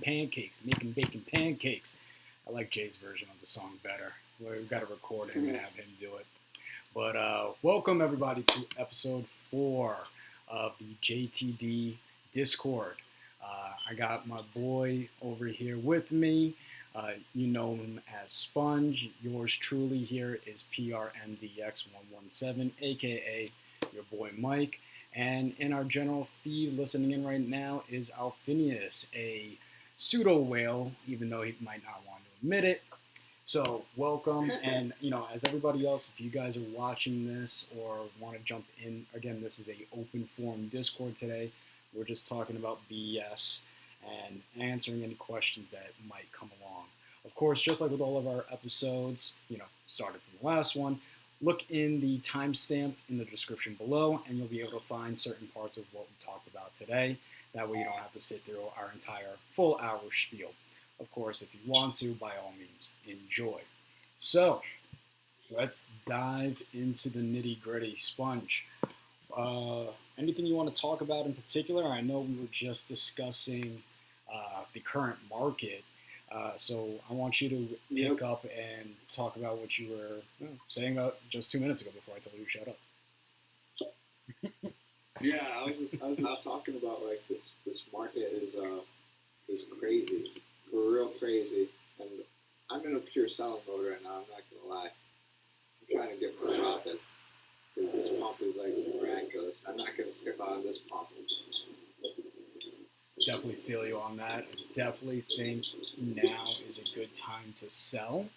pancakes, making bacon pancakes. I like Jay's version of the song better. We've got to record him and have him do it. But welcome everybody to episode 4 of the JTD Discord. I got my boy over here with me. You know him as Sponge. Yours truly here is PRMDX117, aka your boy Mike. And in our general feed listening in right now is Alfineous, a pseudo whale, even though he might not want to admit it. So welcome, and as everybody else, if you guys are watching this or want to jump in, again, this is a open forum Discord today. We're just talking about BS and answering any questions that might come along. Of course, just like with all of our episodes, started from the last one, look in the timestamp in the description below, and you'll be able to find certain parts of what we talked about today. That way you don't have to sit through our entire full hour spiel. Of course, if you want to, by all means, enjoy. So, let's dive into the nitty-gritty. Sponge, anything you want to talk about in particular? I know we were just discussing the current market. So I want you to pick up and talk about what you were saying about just 2 minutes ago before I told you to shut up. Yeah, I was talking about like this market is crazy, for real crazy, and I'm in a pure selling mode right now. I'm not gonna lie. I'm trying to get more profit because this pump is like miraculous. I'm not gonna skip out on this pump. Definitely feel you on that. I definitely think now is a good time to sell.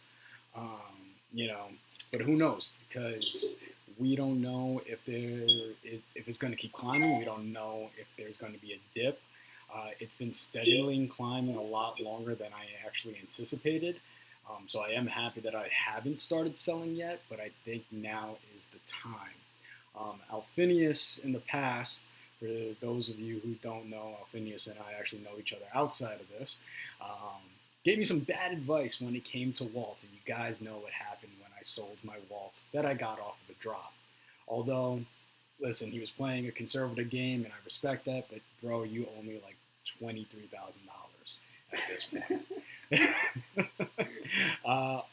But who knows? Because we don't know if it's going to keep climbing. We don't know if there's going to be a dip. It's been steadily climbing a lot longer than I actually anticipated. So I am happy that I haven't started selling yet, but I think now is the time. Alfineous in the past, for those of you who don't know, Alfineous and I actually know each other outside of this, gave me some bad advice when it came to Walt, and you guys know what happened when I sold my Walt that I got off of the drop. Although, listen, he was playing a conservative game, and I respect that, but bro, you owe me like $23,000 at this point.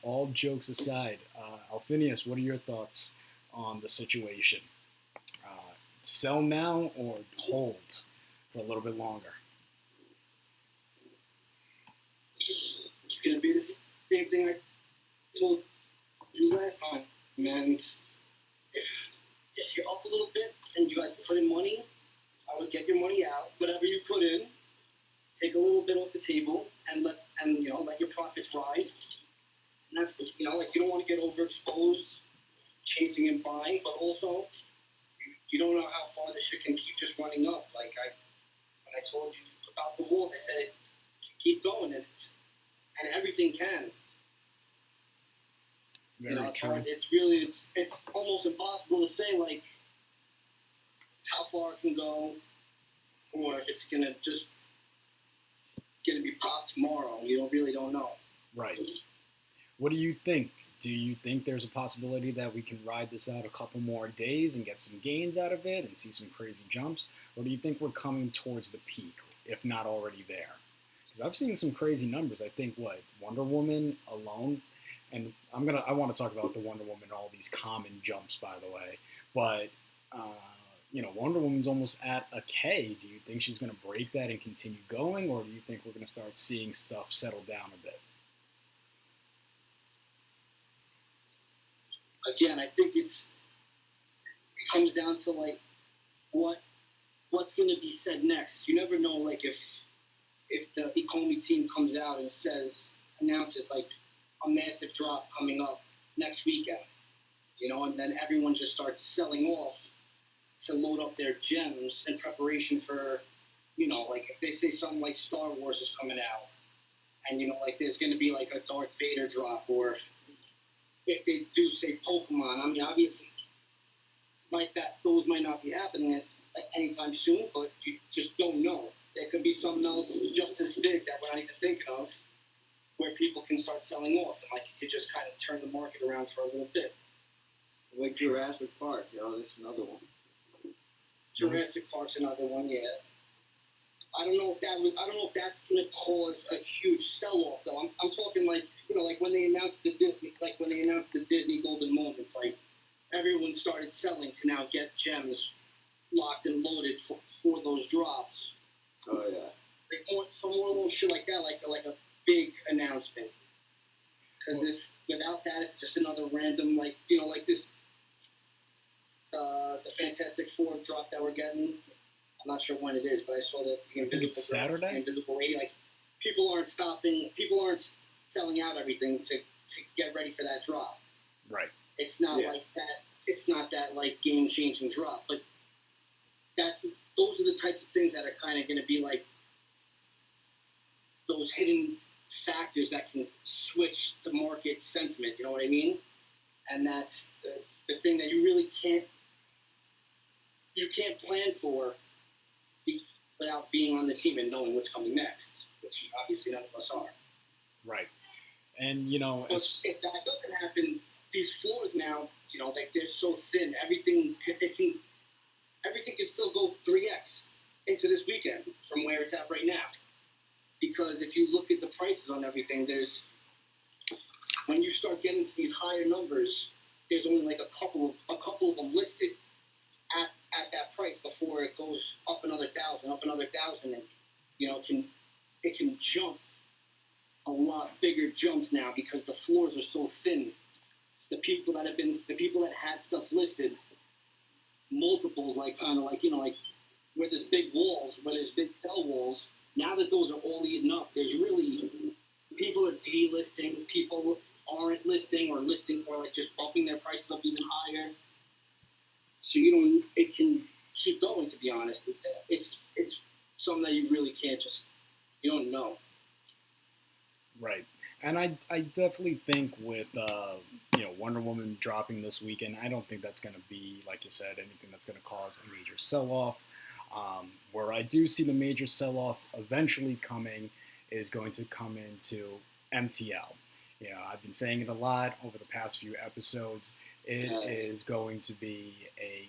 All jokes aside, Alfineous, what are your thoughts on the situation? Sell now or hold for a little bit longer? It's going to be the same thing I told you last time, man. If you're up a little bit and you guys put in money, I would get your money out. Whatever you put in, take a little bit off the table and let your profits ride. And that's you don't want to get overexposed chasing and buying, but also you don't know how far this shit can keep just running up. Like when I told you about the wall, they said keep going, and everything can. Very true. It's almost impossible to say like how far it can go, or if it's gonna be popped tomorrow. You really don't know. Right. What do you think? Do you think there's a possibility that we can ride this out a couple more days and get some gains out of it and see some crazy jumps? Or do you think we're coming towards the peak, if not already there? Because I've seen some crazy numbers. I think, Wonder Woman alone, and I want to talk about the Wonder Woman and all these common jumps, by the way. But, Wonder Woman's almost at a K. Do you think she's going to break that and continue going? Or do you think we're going to start seeing stuff settle down a bit? Again, I think it comes down to like what's going to be said next. You never know, like if the ecomi team comes out and announces like a massive drop coming up next weekend, and then everyone just starts selling off to load up their gems in preparation for, like if they say something like Star Wars is coming out, and there's going to be like a Darth Vader drop, or if they do say Pokemon, I mean, obviously, those might not be happening anytime soon, but you just don't know. There could be something else just as big that we're not even thinking of, where people can start selling off, and like you could just kind of turn the market around for a little bit. Like Jurassic Park, that's another one. Jurassic Park's another one, yeah. I don't know if that's gonna cause a huge sell-off though. I'm talking like, like when they announced the Disney Golden Moments, like everyone started selling to now get gems locked and loaded for those drops. Oh yeah. Like some more little shit like that, like a big announcement. Because if without that, it's just another random like this the Fantastic Four drop that we're getting. I'm not sure when it is, but I saw that the Invisible it's Saturday. The Invisible Lady. Like people aren't selling out everything to get ready for that drop. Right. It's not like that. It's not that like game changing drop, but those are the types of things that are kind of going to be like those hidden factors that can switch the market sentiment. You know what I mean? And that's the thing that you really can't plan for without being on the team and knowing what's coming next, which obviously none of us are. Right. And, but if that doesn't happen, these floors now, like they're so thin, everything can still go 3x into this weekend from where it's at right now. Because if you look at the prices on everything, when you start getting to these higher numbers, there's only like a couple of them listed at that price before it goes up another 1,000, and it can jump a lot bigger jumps now because the floors are so thin. The people that had stuff listed, multiples, like where there's big walls, where there's big sell walls. Now that those are all eaten up, there's really people are delisting, people aren't listing or like just bumping their prices up even higher. So it can keep going, to be honest. It's something that you really can't you don't know. Right. And I definitely think with, Wonder Woman dropping this weekend, I don't think that's going to be, like you said, anything that's going to cause a major sell-off. Where I do see the major sell-off eventually coming is going to come into MTL. I've been saying it a lot over the past few episodes. It is going to be a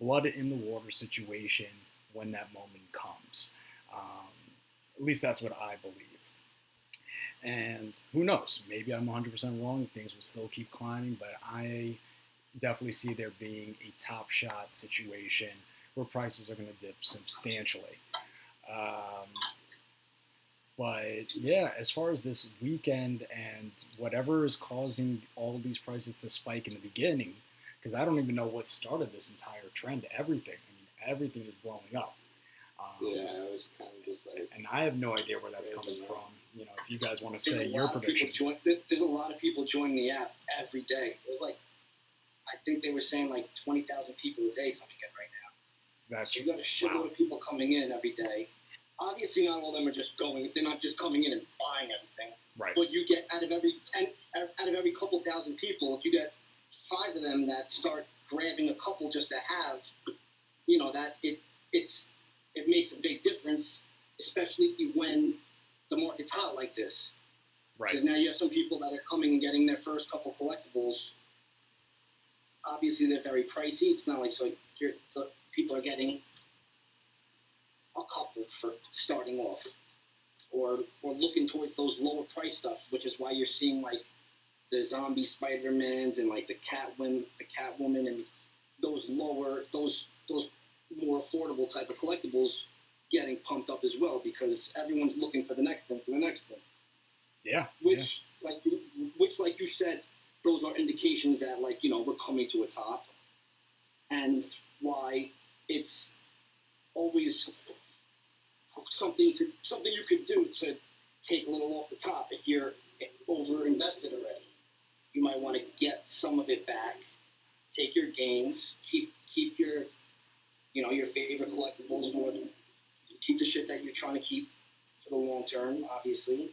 blood in the water situation when that moment comes. At least that's what I believe. And who knows? Maybe I'm 100% wrong. Things will still keep climbing, but I definitely see there being a top shot situation where prices are going to dip substantially. But yeah, as far as this weekend and whatever is causing all of these prices to spike in the beginning, because I don't even know what started this entire trend. Everything is blowing up. It was kind of just like... And I have no idea where that's coming from. If you guys want to say your predictions. There's a lot of people joining the app every day. It was like, I think they were saying like 20,000 people a day coming in right now. So you got a shitload of people coming in every day. Obviously, not all of them are just going. They're not just coming in and buying everything. Right. But you get out of every couple thousand people, if you get 5 of them that start grabbing a couple just to have, that it makes a big difference, especially when the market's hot like this. Right. Because now you have some people that are coming and getting their first couple collectibles. Obviously, they're very pricey. It's not like the people are getting a couple for starting off, or looking towards those lower price stuff, which is why you're seeing like the zombie Spidermans and like the Catwoman and those more affordable type of collectibles getting pumped up as well, because everyone's looking for the next thing. Yeah. Which like you said, those are indications that we're coming to a top, and why it's always something you could do to take a little off the top. If you're over invested already, you might want to get some of it back, take your gains, keep your your favorite collectibles more. Keep the shit that you're trying to keep for the long term, obviously.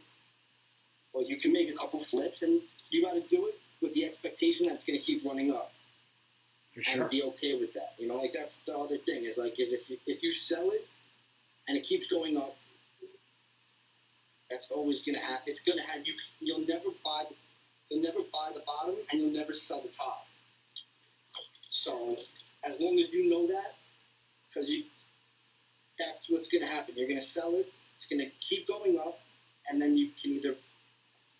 But you can make a couple flips, and you got to do it with the expectation that it's going to keep running up. For sure. And be okay with that. That's the other thing is if you sell it and it keeps going up, that's always going to happen. It's going to have you'll never buy the bottom, and you'll never sell the top. So as long as you know that, because that's what's going to happen. You're going to sell it. It's going to keep going up, and then you can either,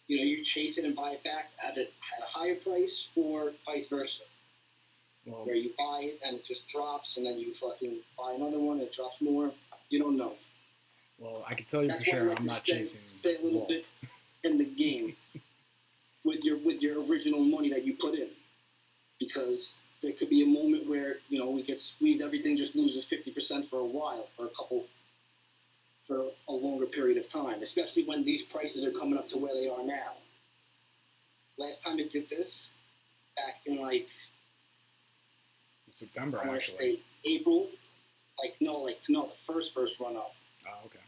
you chase it and buy it back at a higher price, or vice versa. Well, where you buy it and it just drops, and then you fucking buy another one, it drops more. You don't know. well, I can tell you That's for why I sure like I'm to not stay chasing a little Walt. bit in the game with your original money that you put in, because there could be a moment where we get squeezed, everything just loses 50% for a while, for a longer period of time, especially when these prices are coming up to where they are now. Last time it did this, back in September, I want to actually. say April, the first run up. Oh, okay.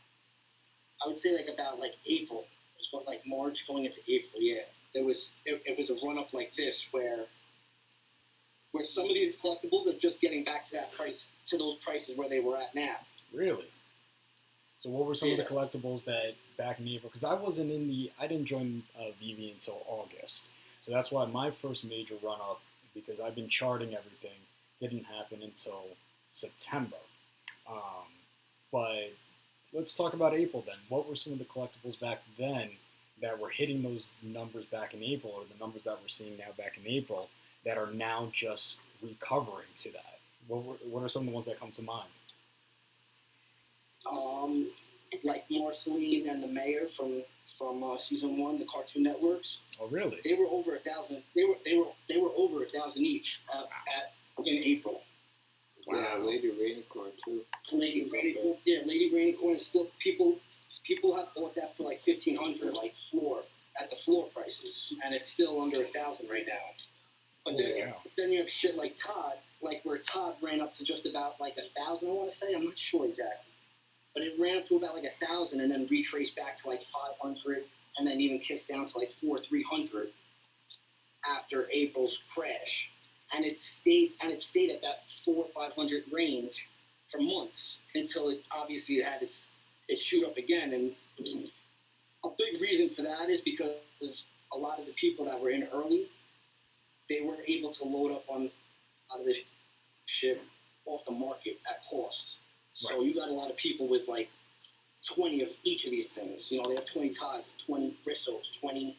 I would say about April. It was March going into April. Yeah, it was a run up like this where some of these collectibles are just getting back to that price, to those prices where they were at now. Really? So what were some of the collectibles that back in April? Because I didn't join Veve until August. So that's why my first major run up, because I've been charting everything, didn't happen until September. But let's talk about April then. What were some of the collectibles back then that were hitting those numbers back in April, or the numbers that we're seeing now back in April, that are now just recovering to that? What are some of the ones that come to mind? Like Marceline and the Mayor from season 1, the Cartoon Networks. Oh, really? They were over 1,000. They were over 1,000 each in April. Wow. Yeah, Lady Rainicorn too. Lady Rainicorn is still people have bought that for $1,500, at the floor prices, and it's still under 1,000 right now. But then you have shit like Todd, where Todd ran up to just about 1,000. I want to say, I'm not sure exactly, but it ran up to about 1,000, and then retraced back to 500, and then even kissed down to 300 after April's crash. And it stayed at that 400 or 500 range for months until it obviously had its shoot up again. And a big reason for that is because a lot of the people that were in early, they were able to load up on this shit off the market at cost. So you got a lot of people with 20 of each of these things. They have 20 Todds, 20 Brissos, 20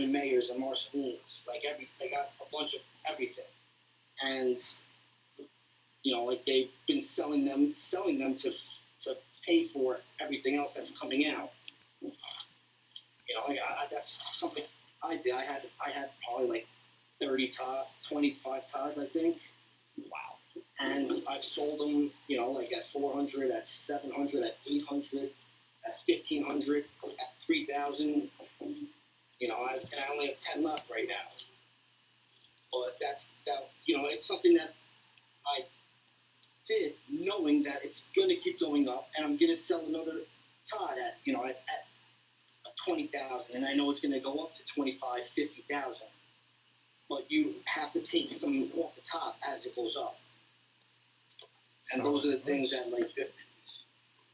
Mayors and Marcelines. They got a bunch of everything. And they've been selling them to pay for everything else that's coming out. That's something I did. I had probably 30 Todd, 25 Todds, I think. Wow. And I've sold them, at 400, at 700, at 800, at 1,500, at 3,000. And I only have 10 left right now. But it's something that I did knowing that it's going to keep going up, and I'm going to sell another Todd at 20,000, and I know it's going to go up to 25, 50,000. But you have to take some off the top as it goes up. And those are the things that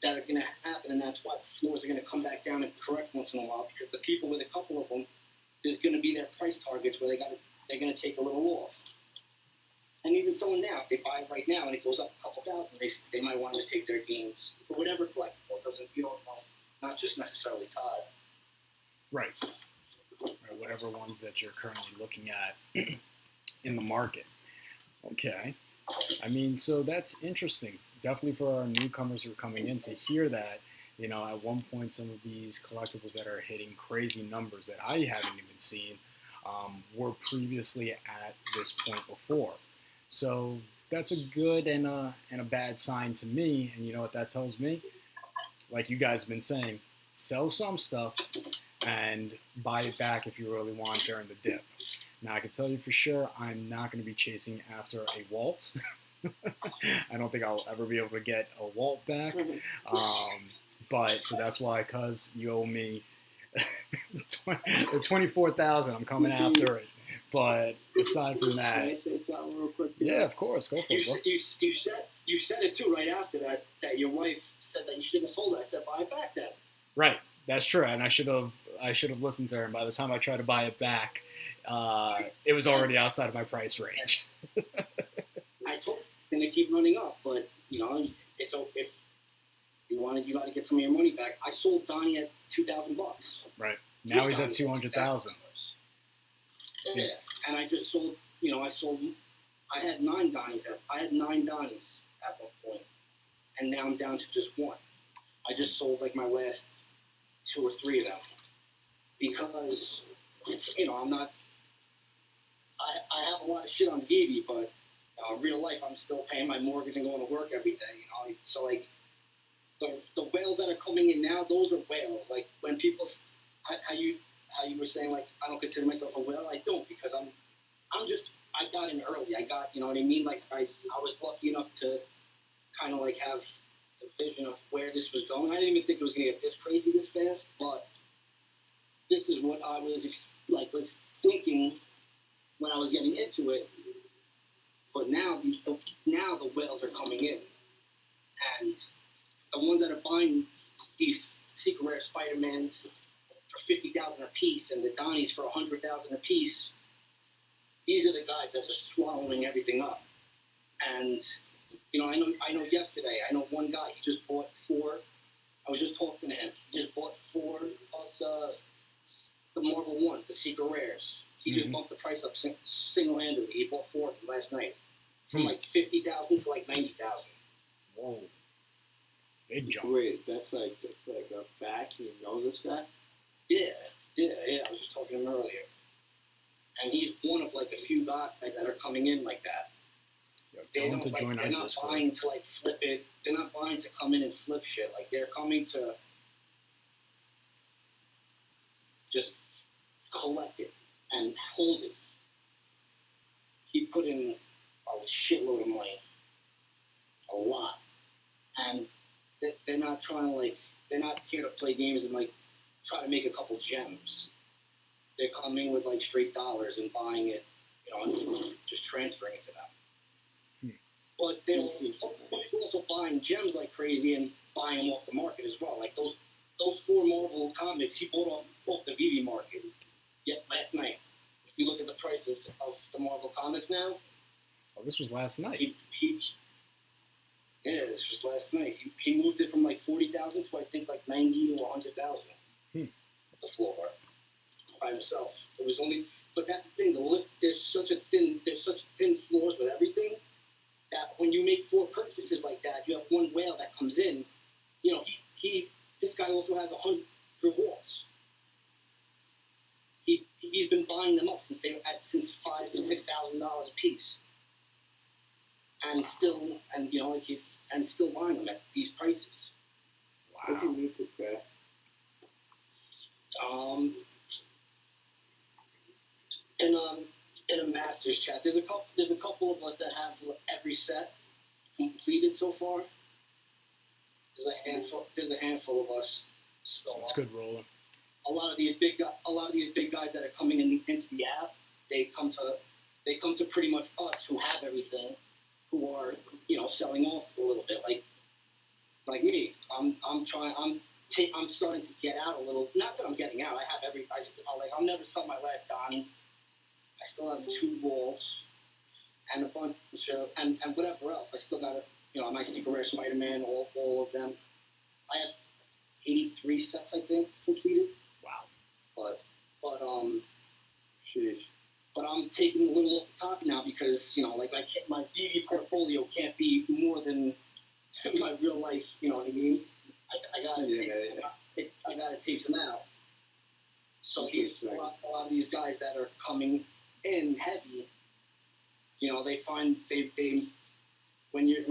that are going to happen, and that's why floors are going to come back down and correct once in a while, because the people with a couple of them, there's going to be their price targets where they're going to take a little off. And even someone now, if they buy it right now and it goes up a couple thousand, they might want to take their gains for whatever collectible. It doesn't, not just necessarily Todd. Right. Or whatever ones that you're currently looking at in the market. Okay. I mean, so that's interesting. Definitely for our newcomers who are coming in to hear that, at one point some of these collectibles that are hitting crazy numbers that I haven't even seen were previously at this point before. So that's a good and a bad sign to me. And you know what that tells me? Like you guys have been saying, sell some stuff and buy it back if you really want during the dip. Now, I can tell you for sure, I'm not going to be chasing after a Walt. I don't think I'll ever be able to get a Walt back. But so that's why, because you owe me the 24,000, I'm coming after it. But aside from that, Can I say something real quick? yeah, of course, go for it, bro. You said it too right after that your wife said that you shouldn't have sold it. I said buy it back then. Right, that's true, and I should have listened to her. And by the time I tried to buy it back, it was already outside of my price range. I told them to keep running up, but it's You got to get some of your money back. I sold Donnie at $2,000. Right. Now he's at 200,000. Yeah. And I just sold. I had 9 Donnies. I had 9 Donnies at one point, and now I'm down to just 1. I just sold like my last 2 or 3 of them because I'm not. I have a lot of shit on Veve, but real life I'm still paying my mortgage and going to work every day. So like the whales that are coming in now, those are whales. Like when people, how you were saying, like I don't consider myself a whale. I don't, because I got in early. I got, you know what I mean? Like I was lucky enough to kind of like have the vision of where this was going. I didn't even think it was going to get this crazy this fast, but this is what I was thinking when I was getting into it. But now the whales are coming in, and the ones that are buying these secret rare Spidermans for 50,000 a piece and the Donnies for 100,000 a piece, these are the guys that are swallowing everything up. And I know yesterday, I know one guy, he just bought 4. I was just talking to him. He just bought 4 of the Marvel ones, the secret rares. He just bumped the price up single-handedly. He bought 4 of them last night, from like 50,000 to like 90,000. Whoa, big jump. Wait, that's like a fact. You know this guy? Yeah. I was just talking to him earlier, and he's one of like a few guys that are coming in like that. Yo, tell him to join our Discord. They're not buying to like flip it. They're not buying to come in and flip shit. Like they're coming to just collect it and hold it. He put in a shitload of money, a lot, and they're not trying to they're not here to play games and like try to make a couple gems. They're coming with like straight dollars and buying it, and just transferring it to them. But they're also buying gems like crazy and buying them off the market as well. Like those 4 Marvel comics he bought off the Veve market last night. If you look at the prices of the Marvel comics now. Oh, this was last night. This was last night. He moved it from like 40,000 to I think like 90 or 100,000. The floor by himself. It was only, but that's the thing. The list, there's such thin floors with everything that when you make 4 purchases like that, you have one whale that comes in. This guy also has 100 walls. He's been buying them up since $5,000 to $6,000 a piece, and still buying them at these prices. Wow. How did you meet this guy? In a master's chat, there's a couple of us that have every set completed so far. There's a handful of us. That's good rolling. A lot of these big guys that are coming into the app, they come to pretty much us who have everything, who are selling off a little bit, like me. I'm starting to get out a little. Not that I'm getting out. I'll never sell my last Donnie. I still have 2 walls and a bunch of and whatever else. I still got my secret rare Spider-Man, all of them. I have 83 sets, I think, completed. Wow. But I'm taking a little off the top now because my Veve portfolio can't be more than my real life. You know what I mean? I gotta take some out. So a lot of these guys that are coming in heavy, they find they when you're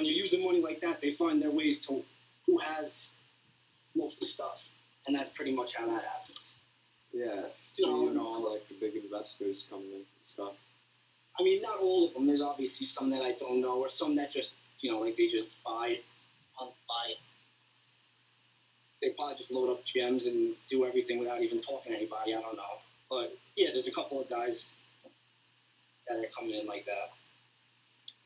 using money like that, they find their ways to who has most of the stuff, and that's pretty much how that happens. Yeah. So like the big investors coming in and stuff. I mean, not all of them. There's obviously some that I don't know, or some that just they just buy it. They probably just load up gems and do everything without even talking to anybody. I don't know. But, yeah, there's a couple of guys that are coming in like that.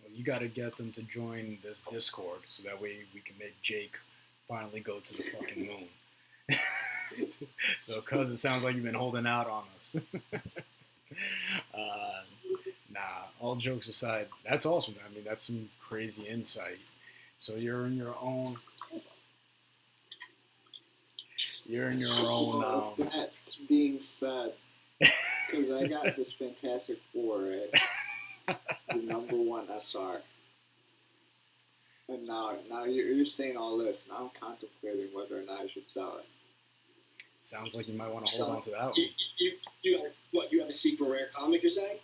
Well, you got to get them to join this Discord so that way we can make Jake finally go to the fucking moon. So, cuz it sounds like you've been holding out on us. Nah, all jokes aside, that's awesome. I mean, that's some crazy insight. So you're in your own. You're in your own. That's being said, because I got this Fantastic Four, right? The #1 SR. And now you're saying all this. Now I'm contemplating whether or not I should sell it. Sounds like you might want to hold on to that one. You have a secret rare comic, you're saying?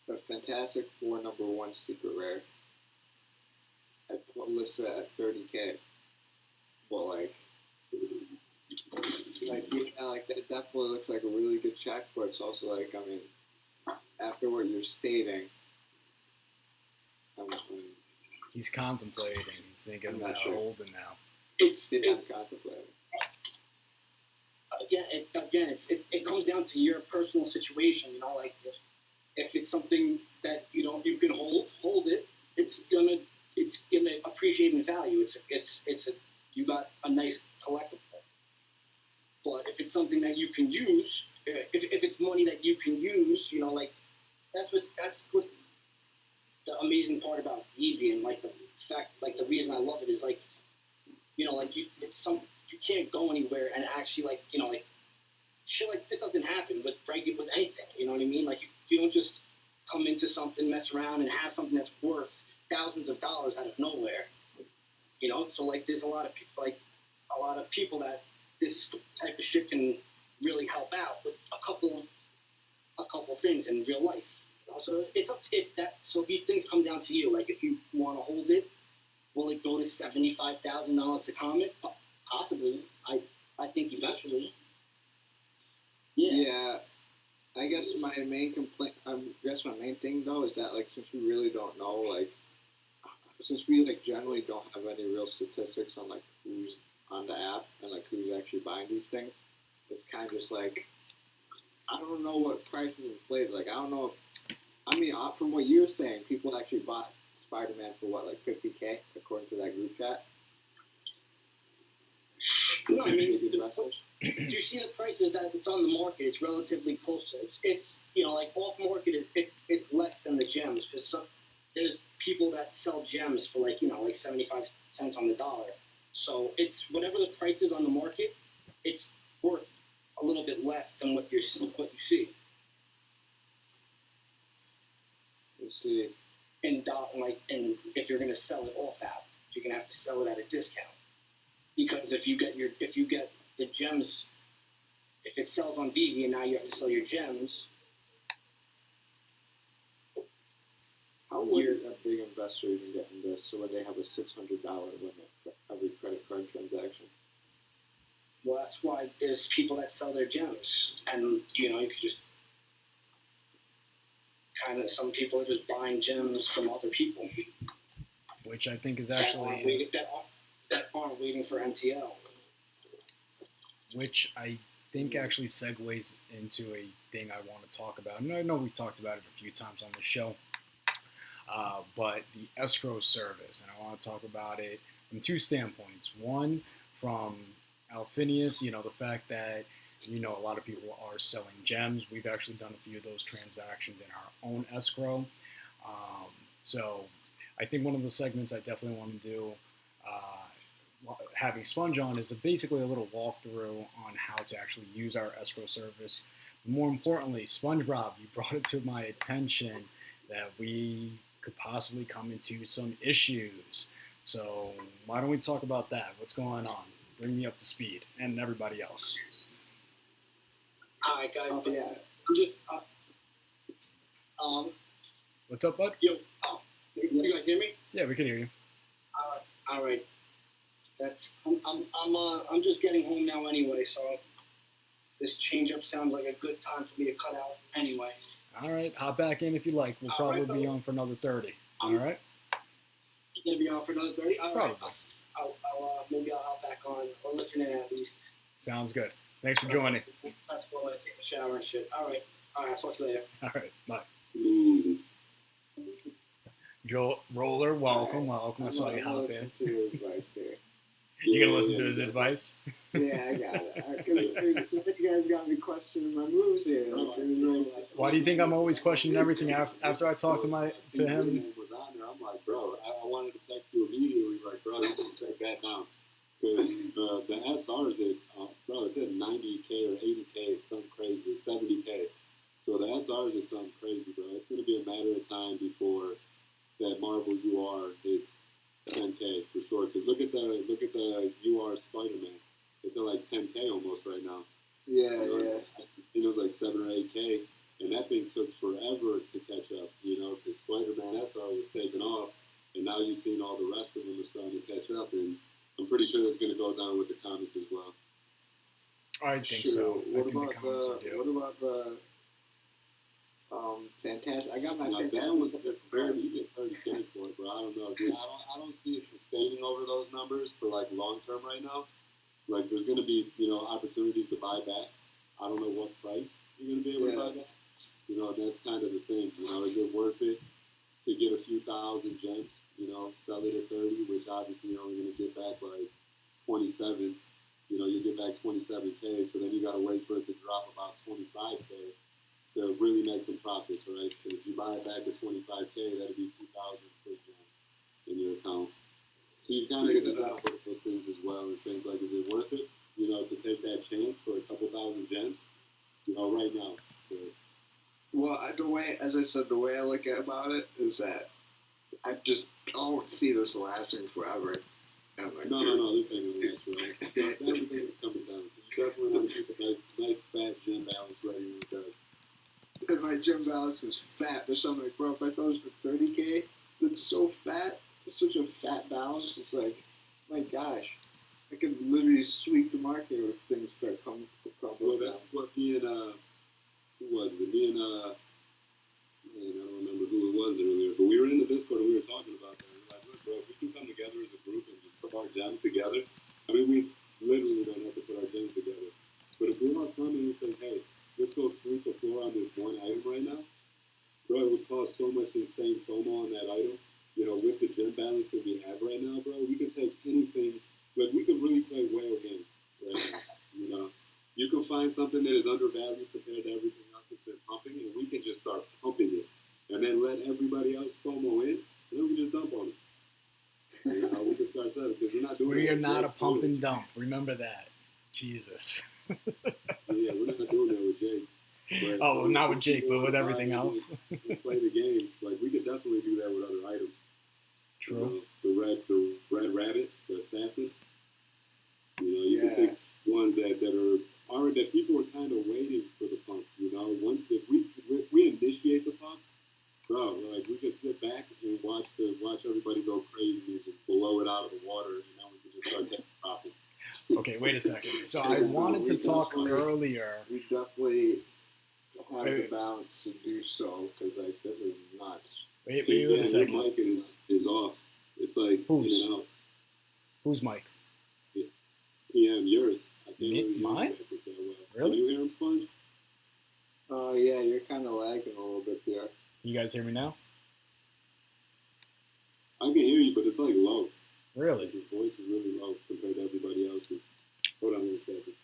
The Fantastic Four #1 secret rare. I listed it at $30K. Well, like that definitely looks like a really good check, but it's also like, I mean, after what you're stating, He's contemplating. He's thinking about holding now. It's contemplating. It comes down to your personal situation. You know, like if it's something that you can hold it. It's gonna appreciate in value. You got a nice collectible. But if it's something that you can use, if it's money that you can use, you know, like that's what the amazing part about Veve, and like the fact, like the reason I love it is like, you know, like you can't go anywhere and actually like, you know, like shit like this doesn't happen with anything. You know what I mean? Like you don't just come into something, mess around, and have something that's worth thousands of dollars out of nowhere. You know, so like there's a lot of people that this type of shit can really help out with a couple things in real life. You know? So so these things come down to you. Like if you want to hold it, will it go to $75,000 a comic? Possibly. I think eventually. Yeah. I guess my main thing though is that like since we really don't know, like since we like generally don't have any real statistics on like who's on the app and like who's actually buying these things, it's kind of just like I don't know what price is inflated. Like I don't know if from what you're saying, people actually bought Spider-Man for what, like $50K according to that group chat. No, I mean, do you see the prices that it's on the market? It's relatively close. It's you know, like off market it's less than the gems because there's people that sell gems for like, you know, like 75 cents on the dollar. So it's whatever the price is on the market, it's worth a little bit less than what you see. You see. And if you're gonna sell it off app, you're gonna have to sell it at a discount. Because if you get the gems, if it sells on Veve and now you have to sell your gems. How would a big investor even get in this? So when they have a $600 limit for every credit card transaction? Well, that's why there's people that sell their gems, and you know you could just some people are just buying gems from other people, which I think is actually that aren't waiting for MTL. Which I think actually segues into a thing I want to talk about. And I know we've talked about it a few times on the show, but the escrow service. And I want to talk about it from two standpoints. One, from Alfineous, you know, the fact that, you know, a lot of people are selling gems. We've actually done a few of those transactions in our own escrow. So I think one of the segments I definitely want to do, having Sponge on, is basically a little walkthrough on how to actually use our escrow service. More importantly, SpongeBob, you brought it to my attention that we could possibly come into some issues. So why don't we talk about that? What's going on? Bring me up to speed, and everybody else. All right, guys. What's up, bud? You guys hear me? Yeah, we can hear you. All right. I'm just getting home now anyway, so this change-up sounds like a good time for me to cut out anyway. All right, hop back in if you like. We'll probably be on for another 30. All right? You're going to be on for another 30? All probably. Right. Maybe I'll hop back on, or listen in at least. Sounds good. Thanks for joining. Let's go and take a shower and shit. All right, I'll talk to you later. All right, bye. Joel Roller, welcome. I saw you hop in. You gonna listen to his advice? Yeah, I got it. You guys got me questioning my moves here. Why do you think I'm always questioning everything after I talk to him? I'm like, bro, I wanted to text you immediately. Like, bro, that down. Because the SRs bro, it's at 90K or 80K, something crazy, 70K. So the SRs is something crazy, bro. It's going to be a matter of time before that Marvel UR is 10K for sure. Because look at the UR Spiderman. It's at like 10K almost right now. Yeah, yeah. I think it was like 7 or 8K, and that thing took forever to catch up. Because Spider-Man SR was taking off, and now you've seen all the rest of them are starting to catch up, and I'm pretty sure that's going to go down with the comics as well. I think so. What about the Fantastic? I got my Fantastic. That was very, you get 30K for it, bro. I don't know. Dude, I don't see it sustaining over those numbers for like long term right now. Like there's going to be, opportunities to buy back. I don't know what price you're going to be able to buy back. That's kind of the thing. Is it worth it to get a few thousand gems? Sell it at 30, which obviously you're only going to get back like 27. You get back 27K, so then you got to wait for it to drop about 25K to really make some profits, right? Because if you buy it back at 25K, that'd be 2,000 per gem in your account. So you kind of get to look for things as well and think like, is it worth it? To take that chance for a couple thousand gems? Right now. So. Well, the way I look at about it is that I just don't see this lasting forever. No, this ain't gonna last forever. Everything is coming down. So you definitely want to keep a nice fat gem balance ready when it does. Because my gem balance is fat. There's something like, bro, if I sell this for 30K, it's so fat. It's such a fat balance. It's like, my gosh, I could literally sweep the market if things start coming. Well, that's what who was it? I don't remember who it was earlier, but we were in the Discord and we were talking about that. We were like, look, bro, if we can come together as a group and just put our gems together, I mean, we literally don't have to put our gems together. But if we want something and say, hey, let's go sweep the floor on this one item right now, bro, it would cost so much insane FOMO on that item. With the gem balance that we have right now, bro, we can take anything. Like, we could really play whale games right now. You can find something that is undervalued compared to everything else that's been pumping, and we can just start pumping it. And then let everybody else FOMO in, and then we can just dump on it. We can start selling, because we're not doing We are not a pump and dump. Remember that. Jesus. Yeah, we're not doing that with Jake. But, well, not with Jake, but with everything else. Play the game. Like, we could definitely do that with other items. True. The red rabbit, the assassin. You can pick ones that people are kind of waiting for the pump. Once if we initiate the pump, bro, like we can sit back and watch everybody go crazy and just blow it out of the water. We can just start taking profits. Okay, wait a second. So I wanted to talk earlier. We definitely have the balance to do so, because this is nuts. Wait a second. Your mic is off. It's like Whose? in and out. Whose mic? PM, yours. I can't really mine? hear it that well. Really? Can you hear him, Sponge? Oh, yeah, you're kind of lagging a little bit there. You guys hear me now? I can hear you, but it's like low. Really? Like, your voice is really low compared to everybody else's. Hold on a second.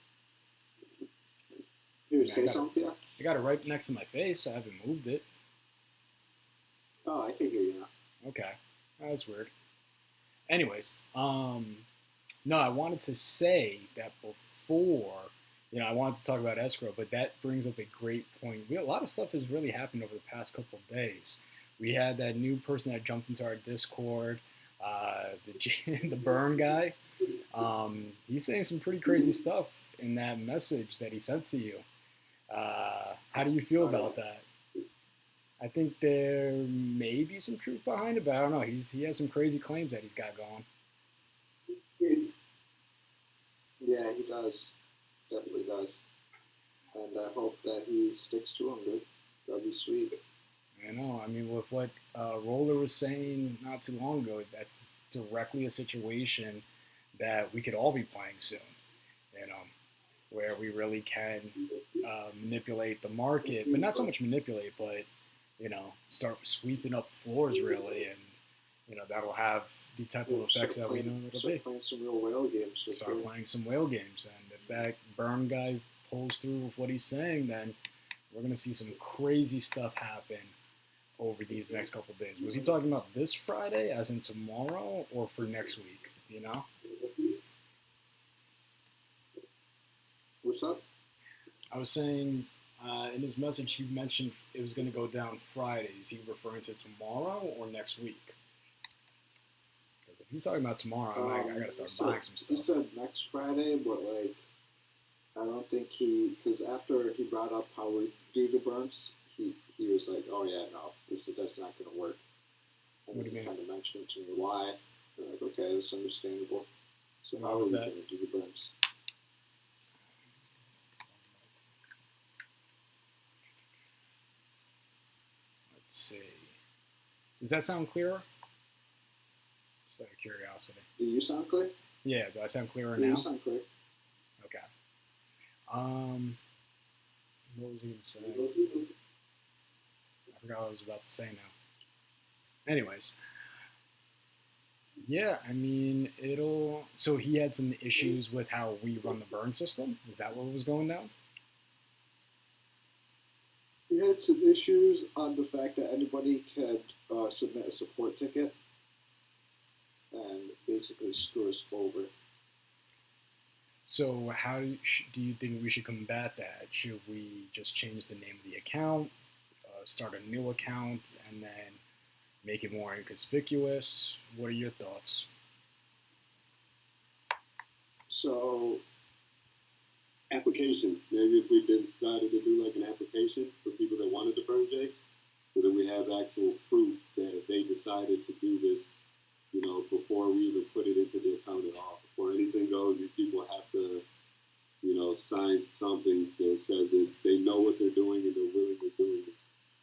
Here, say something, yeah? I got it right next to my face. I haven't moved it. Oh, I can hear you now. Okay. That's weird. Anyways, no, I wanted to say that before, I wanted to talk about escrow, but that brings up a great point. A lot of stuff has really happened over the past couple of days. We had that new person that jumped into our Discord, the Burn guy. He's saying some pretty crazy stuff in that message that he sent to you. How do you feel about that? I think there may be some truth behind it, but I don't know. He has some crazy claims that he's got going. Yeah, he does. Definitely does. And I hope that he sticks to him, dude. That'd be sweet. I know. I mean, with what Roller was saying not too long ago, that's directly a situation that we could all be playing soon. Where we really can manipulate the market, but not so much manipulate, but start sweeping up floors really, and that'll have the type of effects that we know it'll be. Start playing some real whale games. Start playing some whale games, and if that Burn guy pulls through with what he's saying, then we're gonna see some crazy stuff happen over these next couple of days. Was he talking about this Friday, as in tomorrow, or for next week? Do you know? What's up? I was saying in his message he mentioned it was going to go down Friday. Is he referring to tomorrow or next week? Because if he's talking about tomorrow, I got to start buying some stuff. He said next Friday, but like I don't think because after he brought up how we do the burns, he was like, oh yeah, no, that's not going to work. And What do you he mean? kind of mentioned to me why. I'm like, okay, that's understandable. So Why how are was we that? going to do the burns? Let's see. Does that sound clearer? Just out of curiosity. Do you sound clear? Yeah, do I sound clearer Yeah, now? you sound clear. Okay. What was he going to say? I forgot what I was about to say now. Anyways. Yeah, I mean, so he had some issues with how we run the burn system? Is that what was going down? We had some issues on the fact that anybody could submit a support ticket and basically screw us over. So how do you think we should combat that? Should we just change the name of the account, start a new account, and then make it more inconspicuous? What are your thoughts? So, Application. Maybe if we decided to do like an application for people that wanted to burn jakes, so that we have actual proof that they decided to do this, you know, before we even put it into the account at all. Before anything goes, these people have to, you know, sign something that says that they know what they're doing and they're willingly doing it.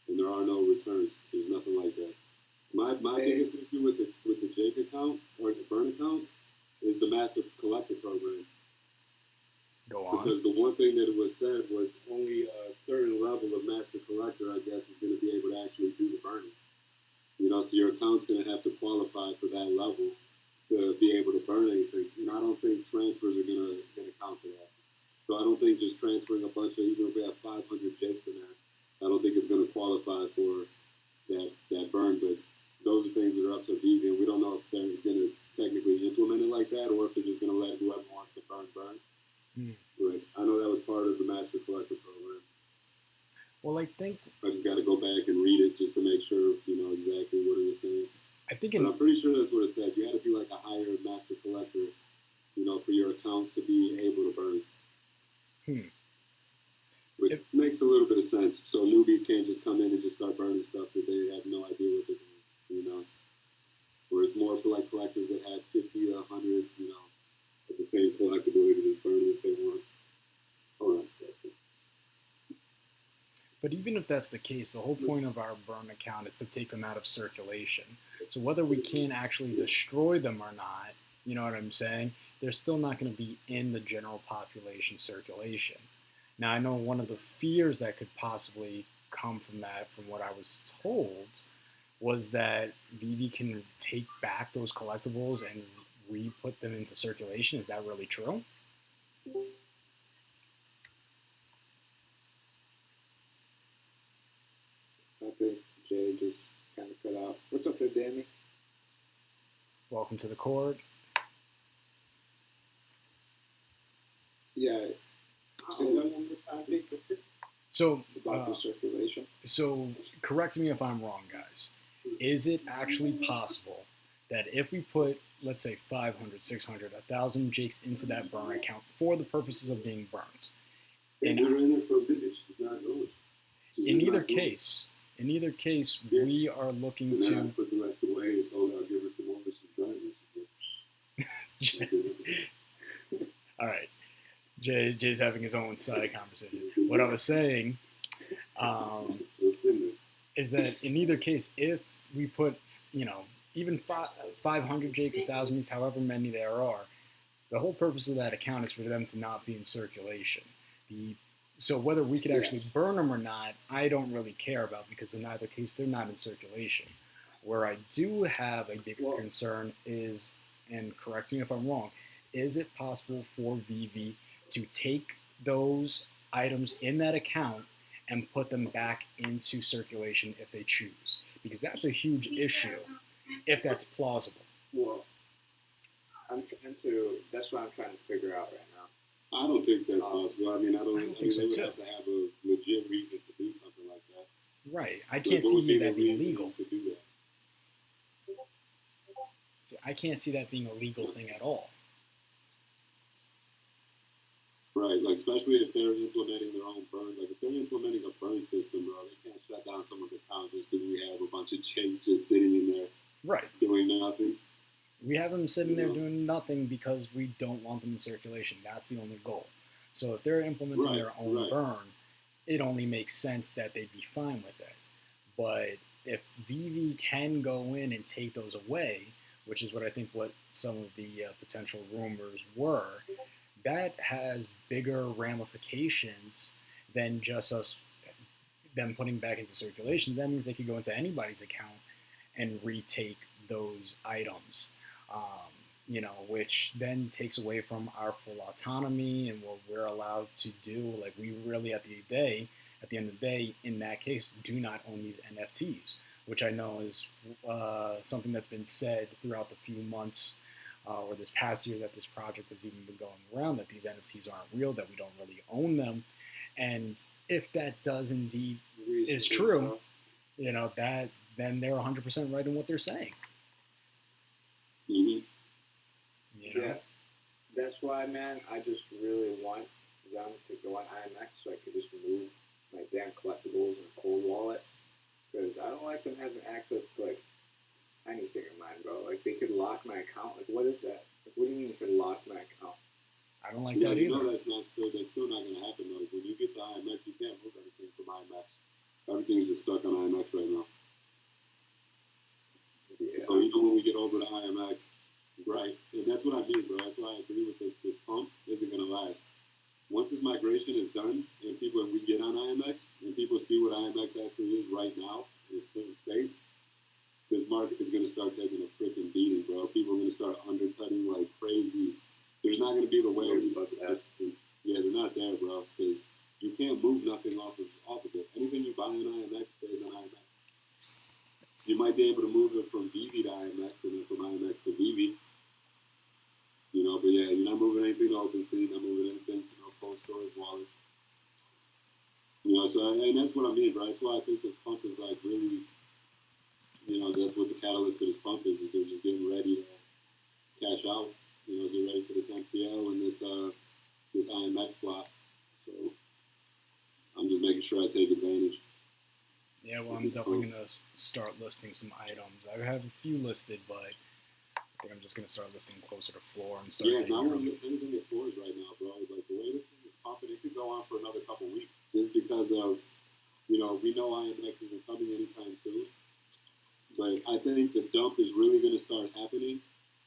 And there are no returns. There's nothing like that. My biggest issue with the Jake account or the burn account is the master collector program. Go on. Because the one thing that was said was only a certain level of master collector, I guess, is going to be able to actually do the burning. You know, so your account's going to have to qualify for that level to be able to burn anything. And I don't think transfers are going to count for that. So I don't think just transferring a bunch of, even if we have 500 jakes in there, I don't think it's going to qualify for that burn. But those are things that are up to Veve, and we don't know if they're going to technically implement it like that or if they're just going to let whoever wants to burn. But I know that was part of the master collector program. Well, I think I just got to go back and read it just to make sure, you know, exactly what it was saying. but I'm pretty sure that's what it said. You had to be like a higher master collector, you know, for your account to be able to burn. Which makes a little bit of sense. So newbies can't just come in and just start burning stuff that they have no idea what they're doing, you know. Where it's more for like collectors that had 50 to 100, you know, at the same collectability to burn if they want. Hold on a second. But even if that's the case, the whole point of our burn account is to take them out of circulation. So whether we can actually destroy them or not, you know what I'm saying, they're still not going to be in the general population circulation. Now, I know one of the fears that could possibly come from that, from what I was told, was that Veve can take back those collectibles and re-put them into circulation. Is that really true? I think Jay just kind of cut out. What's up there, Danny? Welcome to the court. Yeah. Say that one more time. So, About the circulation. so correct me if I'm wrong, guys. Is it actually possible that if we put, let's say, 500, 600, 1,000 jakes into that burn account for the purposes of being burnt, And they're in it for a business. She's not going. in either case, we are looking And then I to. put the rest away and told her I'll give her some more for some driving. All right, Jay's having his own side conversation. What I was saying is that in either case, if we put, you know, even 500 jakes, 1,000 jakes, however many there are, the whole purpose of that account is for them to not be in circulation. So whether we could actually burn them or not, I don't really care about, because in either case, they're not in circulation. Where I do have a bigger concern is, and correct me if I'm wrong, is it possible for Veve to take those items in that account and put them back into circulation if they choose? Because that's a huge issue, if that's plausible. Well, that's what I'm trying to figure out right now. I don't think that's possible. I mean, I don't think so they would too. have to have a legit reason to do something like that. Right. I Like, can't what would see be that the being reason illegal. to do that? See, I can't see that being a legal thing at all. Right, like especially if they're implementing their own burn. Like if they're implementing a burn system, bro, they can't shut down someone's account just because we have a bunch of chicks just sitting in there Right. doing nothing. We have them sitting there doing nothing because we don't want them in circulation. That's the only goal. So if they're implementing their own burn, it only makes sense that they'd be fine with it. But if Veve can go in and take those away, which is what I think what some of the potential rumors were, that has bigger ramifications than just them putting back into circulation. That means they could go into anybody's account and retake those items, which then takes away from our full autonomy and what we're allowed to do. Like we really, at the end of the day, in that case, do not own these NFTs, which I know is something that's been said throughout the few months or this past year that this project has even been going around, that these NFTs aren't real, that we don't really own them. And if that does indeed is true, that then they're 100% right in what they're saying. Mm-hmm. Yeah, that's why, man, I just really want them to go on IMX so I could just move my damn collectibles in a cold wallet. Because I don't like them having access to, like, anything of mine, bro. Like, they could lock my account. Like, what is that? Like, what do you mean you could lock my account? I don't like that either. You know that's still not going to happen, though. When you get to IMX, you can't move anything from IMX. Everything's just stuck on IMX right now. Yeah. So even when we get over to IMX, right, and that's what I mean, bro. That's why I agree with this. This pump isn't going to last. Once this migration is done, and we get on IMX, and people see what IMX actually is right now in its current state, this market is going to start taking a freaking beating, bro. People are going to start undercutting like crazy. There's not going to be the whales. Yeah, they're not there, bro. Because you can't move nothing off of it. Anything you buy on IMX stays on IMX. You might be able to move it from Veve to IMX and then from IMX to Veve. But yeah, you're not moving anything to OpenSea, not moving anything to cold storage wallets. So and that's what I mean, bro. That's why I think this pump is like really, that's what the catalyst for this pump is they're just getting ready to cash out, get ready for this MTL and this IMX flop. So I'm just making sure I take advantage. Yeah, well, I'm definitely going to start listing some items. I have a few listed, but I think I'm just going to start listing closer to floor and start taking not anything at floors right now, bro. Like, the way this thing is pumping, it could go on for another couple weeks just because of, we know IMX isn't coming anytime soon. But I think the dump is really going to start happening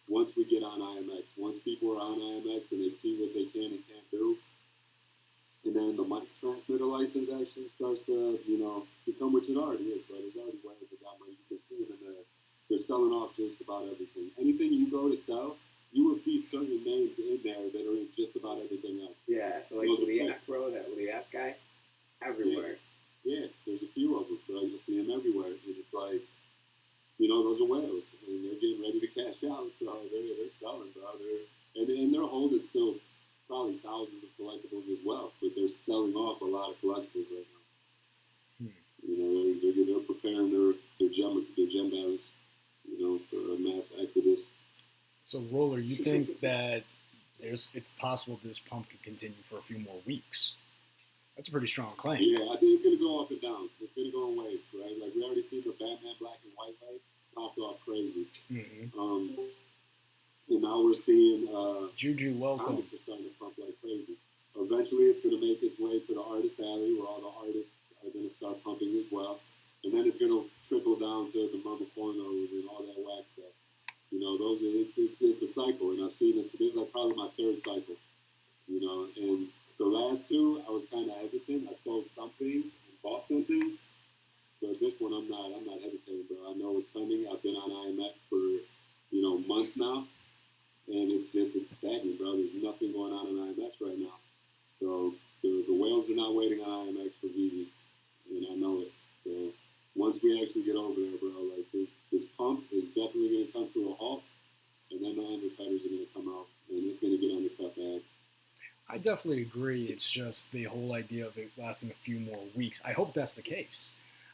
once we get on IMX. Once people are on IMX and they see what they can and can't do, and then the money transmitter license actually starts to, become what it already is, but there's already ways that got money. You can see them they're selling off just about everything. Anything you go to sell, you will see certain names in there that are in just about everything else. Yeah, so like Liat, bro, that Liat guy, everywhere. Yeah, there's a few of them, bro. You'll see them everywhere. And it's like, those are whales, and they're getting ready to cash out, so they're selling, bro. And their hold is still probably thousands of collectibles as well, but they're selling off a lot of collectibles right now. They're preparing their gem balance, for a mass exodus. So, Roller, you think that it's possible this pump could continue for a few more weeks? That's a pretty strong claim. Yeah, I think it's going to go up and down. It's going to go in waves, right? Like, we already seen the Batman black and white light popped off crazy. Mm-hmm. And now we're seeing Juju, welcome. Comics are starting to pump like crazy. Eventually, it's going to make its way to the artist alley, where all the artists are going to start pumping as well. And then it's going to trickle down to the mama corners and all that whack stuff. It's a cycle, and I've seen this. This is like probably my third cycle. And the last two, I was kind of hesitant. I sold some things and bought some things, but this one I'm not hesitating, bro. I know it's coming. I've been on IMX for months now, and it's stagnant, bro. There's nothing going on in IMX right now. So the whales are not waiting on IMX for Veve, and I know it. So once we actually get over there, bro, like this pump is definitely going to come to a halt, and then the undercutters are going to come out, and it's going to get undercut bad. I definitely agree. It's just the whole idea of it lasting a few more weeks. I hope that's the case.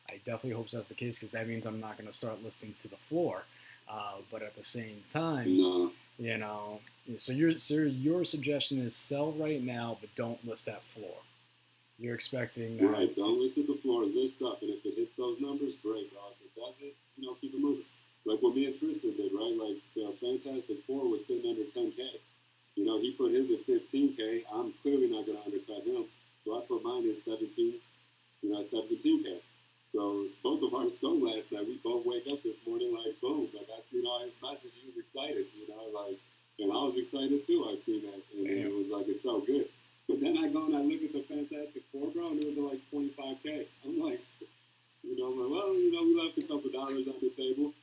I definitely hope that's the case because that means I'm not going to start listing to the floor. But at the same time, No. you know, so your suggestion is sell right now, but don't list at floor. You're expecting Right, don't list at the floor, list up, and if it hits those numbers, great, bro. If it doesn't, keep it moving. Like what me and Tristan did, right? Like Fantastic Four was sitting under 10K. He put his at 15K. I'm clearly not going to undercut him, so I put mine at 17K. So both of ours sold last night. We both wake up this morning like, boom, like I seen all his message. He was excited, and I was excited too. I seen that, and it was like, it's so good. But then I go and I look at the Fantastic Four, bro, and it was like 25K. I'm like, we left a couple dollars on the table.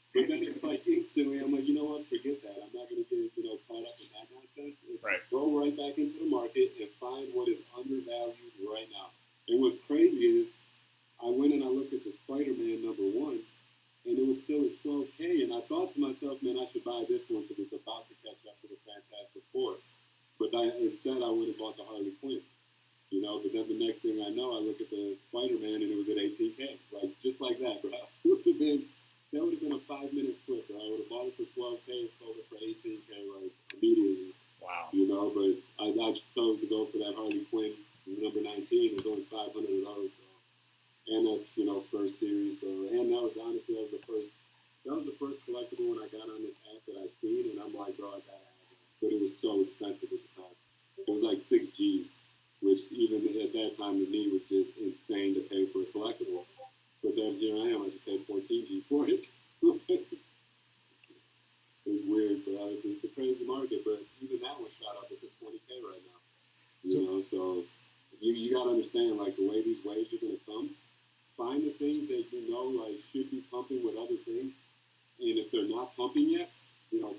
But then it's like instantly, I'm like, you know what, forget that. I'm not going to get, caught up in that nonsense. Right. Go right back into the market and find what is undervalued right now. And what's crazy is I went and I looked at the Spider-Man #1, and it was still at 12K. And I thought to myself, man, I should buy this one because it's about to catch up to the Fantastic Four. But instead, I went and bought the Harley Quinn. But then the next thing I know, I look at the Spider-Man, and it was at 18K. Like, just like that, bro. That would have been a 5-minute flip, bro. I would have bought it for 12K and sold it for 18K, like, immediately. Wow. But I chose to go for that Harley Quinn #19. There's only 500 of those. So. And that's, first series. So, and that was honestly, the first collectible when I got on this app that I seen, and I'm like, bro, I gotta have it. But it was so expensive at the time. It was like 6 G's, which even at that time to me was just insane to pay for a collectible. But then here I am, I just paid 14 G for it. It's weird, but it's a crazy market. But even that one shot up to 20K right now. So you gotta understand, like, the way these waves are gonna come. Find the things that should be pumping with other things, and if they're not pumping yet,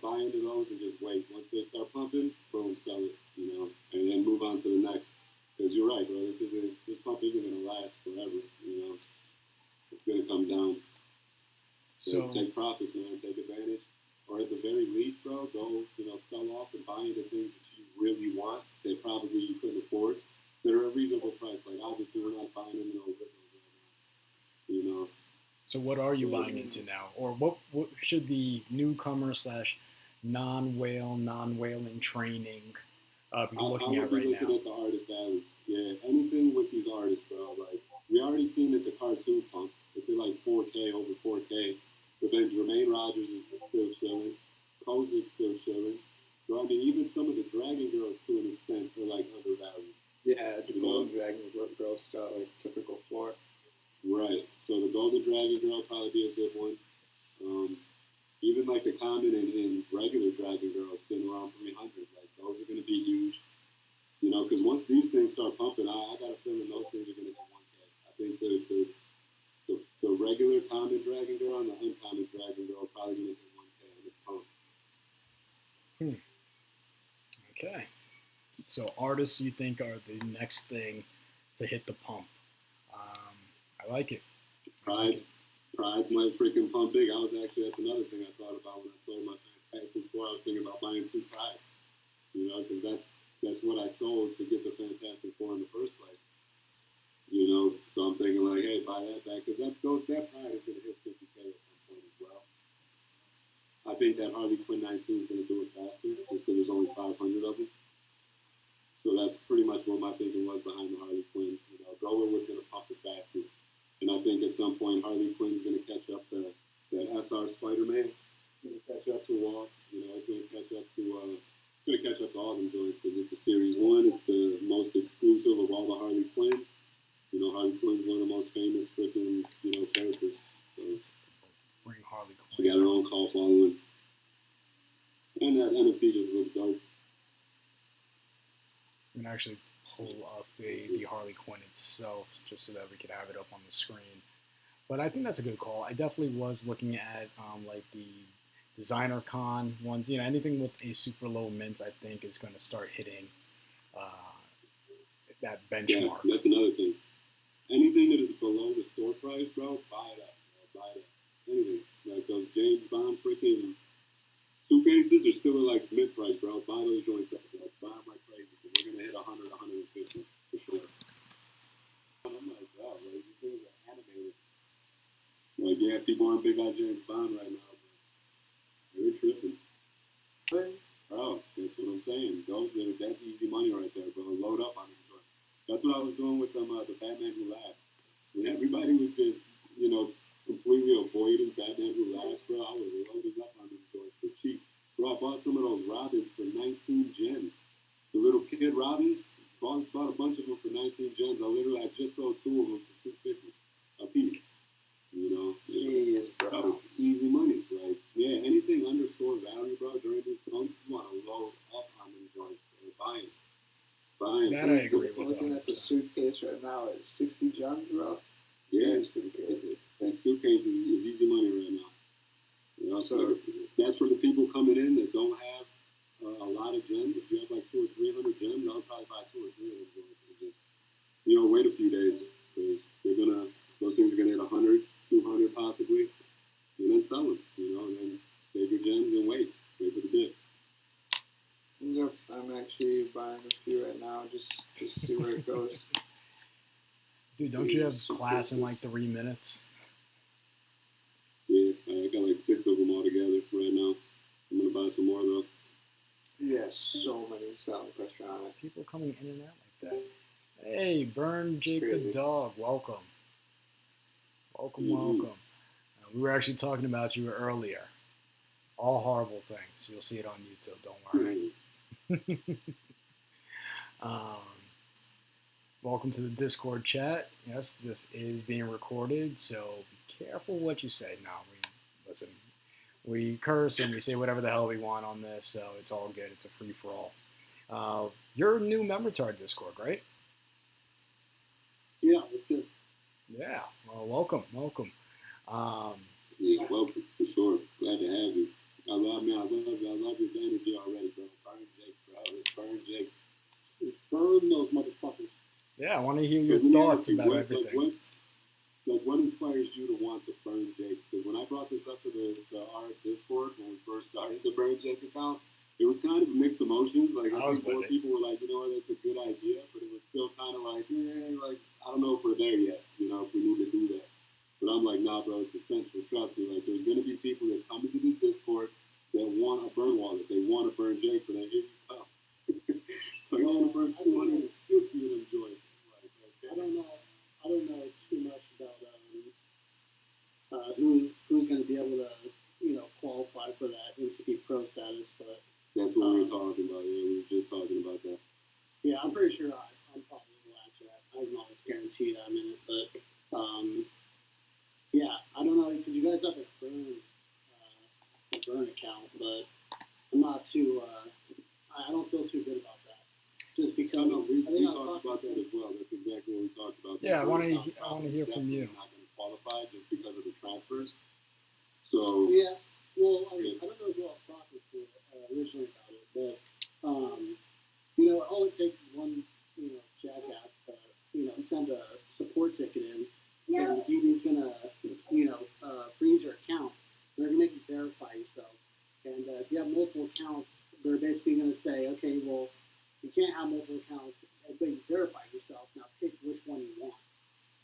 buy into those and just wait. Once they start pumping, boom, sell it, and then move on to the next. Because you're right, bro. This pump isn't gonna last forever. It's gonna come down. So take profits, man. Take advantage, or at the very least, bro, go sell off and buy into things that you really want that probably you couldn't afford. That are a reasonable price. Like obviously, we're not buying into those. So what are you buying into now? Or what should the newcomer / non-whale, non-whaling training be looking at right now? Looking at the artist values. Yeah, anything with these artists, bro. Like, we already seen that the cartoon pump, it's at like 4K, over 4K. But then Jermaine Rogers is still chilling. Kozik's still chilling. So, I mean, even some of the Dragon Girls, to an extent, are like undervalued. Yeah, the Golden Dragon Girl's got like typical floor. Right. So the Golden Dragon Girl will probably be a good one. Even like the common and regular Dragon Girls sitting around 300. Like those are going to be huge. Because once these things start pumping, I got a feeling those things are going to hit 1K. I think the regular common Dragon Girl and the uncommon Dragon Girl are probably going to hit 1K on this pump. Okay. So artists, you think, are the next thing to hit the pump. I like it. Prize might freaking pump big. That's another thing I thought about when I sold my Fantastic Four. I was thinking about buying 2 Prize. Because that's what I sold to get the Fantastic Four in the first place. So I'm thinking like, hey, buy that back. Because that Prize is going to hit 50K at some point as well. I think that Harley Quinn 19 is going to do it faster just because there's only 500 of them. So that's pretty much what my thinking was behind the Harley Quinn. Go where was going to pump the fastest. And I think at some point Harley Quinn's going to catch up to that SR Spiderman. It's going to catch up to Walt. It's going to catch up to all them joints because it's a Series 1. It's the most exclusive of all the Harley Quinns. Harley Quinn's one of the most famous freaking characters. So Bring Harley Quinn. She got her own call following. And that NFT just looks dope. You can actually pull up the Harley Quinn itself just so that we could have it up on the screen. But I think that's a good call. I definitely was looking at like the designer con ones. Anything with a super low mint, I think, is going to start hitting that benchmark. Yeah, that's another thing. Anything that is below the store price, bro, buy it up. Buy it up. Anything. Like those James Bond freaking suitcases are still at like mid price, bro. Buy those joints up, bro. Buy them like crazy. we're gonna hit 100, 150 for sure. And I'm like, wow, like, these things are animated. Like, yeah, people aren't big on James Bond right now, but they're tripping. Bro, that's what I'm saying. That's easy money right there, bro. Load up on it. That's what I was doing with the Batman Who Laughs. When everybody was just, completely avoiding Batman Who Laughs, bro, I was loading up on these joints for cheap. Bro, I bought some of those Robins for 19 gems. The little kid Robins, bought a bunch of them for 19 gems. I just sold 2 of them for $250 a piece. Jeez, bro. Easy money, right? Yeah, anything under store value, bro, during this time, you want to load up on them joints and buying. That I agree with. Looking at the suitcase right now, it's 60 gems, bro. Yeah, it's pretty crazy. That suitcase is easy money right now. So that's for the people coming in that don't have a lot of gems. If you have like 200 or 300 gems, I'll probably buy 2 or 3 of them gems. And just, wait a few days because those things are gonna hit 100, 200 possibly, and then sell them. And then save your gems and wait for the dip. Yep, I'm actually buying a few right now, just see where it goes. Dude, don't you have class in like 3 minutes? Yeah, I got like 6 of them all together right now. I'm gonna buy some more though. Yes, so many selling pressure on it. People coming in and out like that. Hey, BurnJakeTheDog, welcome. Welcome. We were actually talking about you earlier. All horrible things. You'll see it on YouTube, don't worry. Welcome to the Discord chat. Yes, this is being recorded, so be careful what you say. No, we curse and we say whatever the hell we want on this, so it's all good. It's a free-for-all. You're a new member to our Discord, right? Yeah, it's good. Yeah, well, welcome. Yeah, welcome, for sure. Glad to have you. I love your energy already, bro. Burn Jake, bro. Let's burn Jake. Let's burn those motherfuckers. Yeah, I want to hear your thoughts about everything. What inspires you to want to burn Jake? Because when I brought this up to our Discord when we first started the Burn Jake account, it was kind of mixed emotions. Like, I think more people were like, that's a good idea, but it was still kind of like, I don't know if we're there yet, if we need to do that. But I'm like, nah, bro, it's essential. Trust me. Like, there's going to be people that come into this Discord that want a burn wallet. They want to burn Jake, so they here you come. Like, I want to burn 250 of them joints. Like, okay. I don't know too much about who's going to be able to, qualify for that NCP Pro status, but that's what we were talking about. Yeah, we were just talking about that. Yeah, I'm pretty sure I'm probably going to latch that. I can always guarantee that I'm in it, but yeah, I don't know because you guys have a burn account, but I'm not too. I don't feel too good about that. Just because we talked about that as well. That's exactly what we talked about. Yeah, I want to hear from you. Not going to qualify just because of the transfers. So yeah, well, I don't know who I was talking to originally about it, but all it takes is one jackass to send a support ticket in. Yeah. And he's gonna freeze your account. They're gonna make you verify yourself. And if you have multiple accounts, they're basically gonna say, okay, well, you can't have multiple accounts, but you verify yourself. Now pick which one you want.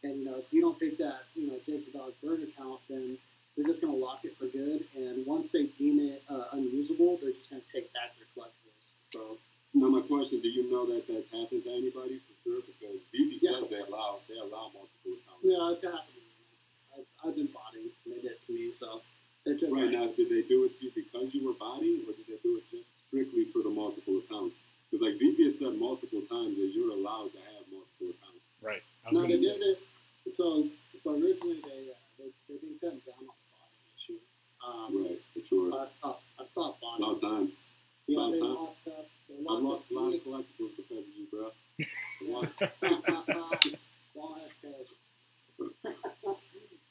And if you don't pick that, JTD burn account, then they're just gonna lock it for good. And once they deem it unusable, they're just gonna take back their collectibles. So. Now my question: do you know that that's happened to anybody for sure? Because Veve says they allow multiple accounts. Yeah, it's happening. I've been botting, and they did it to me. So they took right now, did they do it to you because you were botting, or did they do it just strictly for the multiple accounts? Because like Veve has said multiple times that you're allowed to have multiple accounts. Right. No, they did it. So originally they've been cutting down on the botting issue. Right, for sure. I stopped botting. All time. Yeah, they locked up. I've lost a lot of collectibles because of you, bro.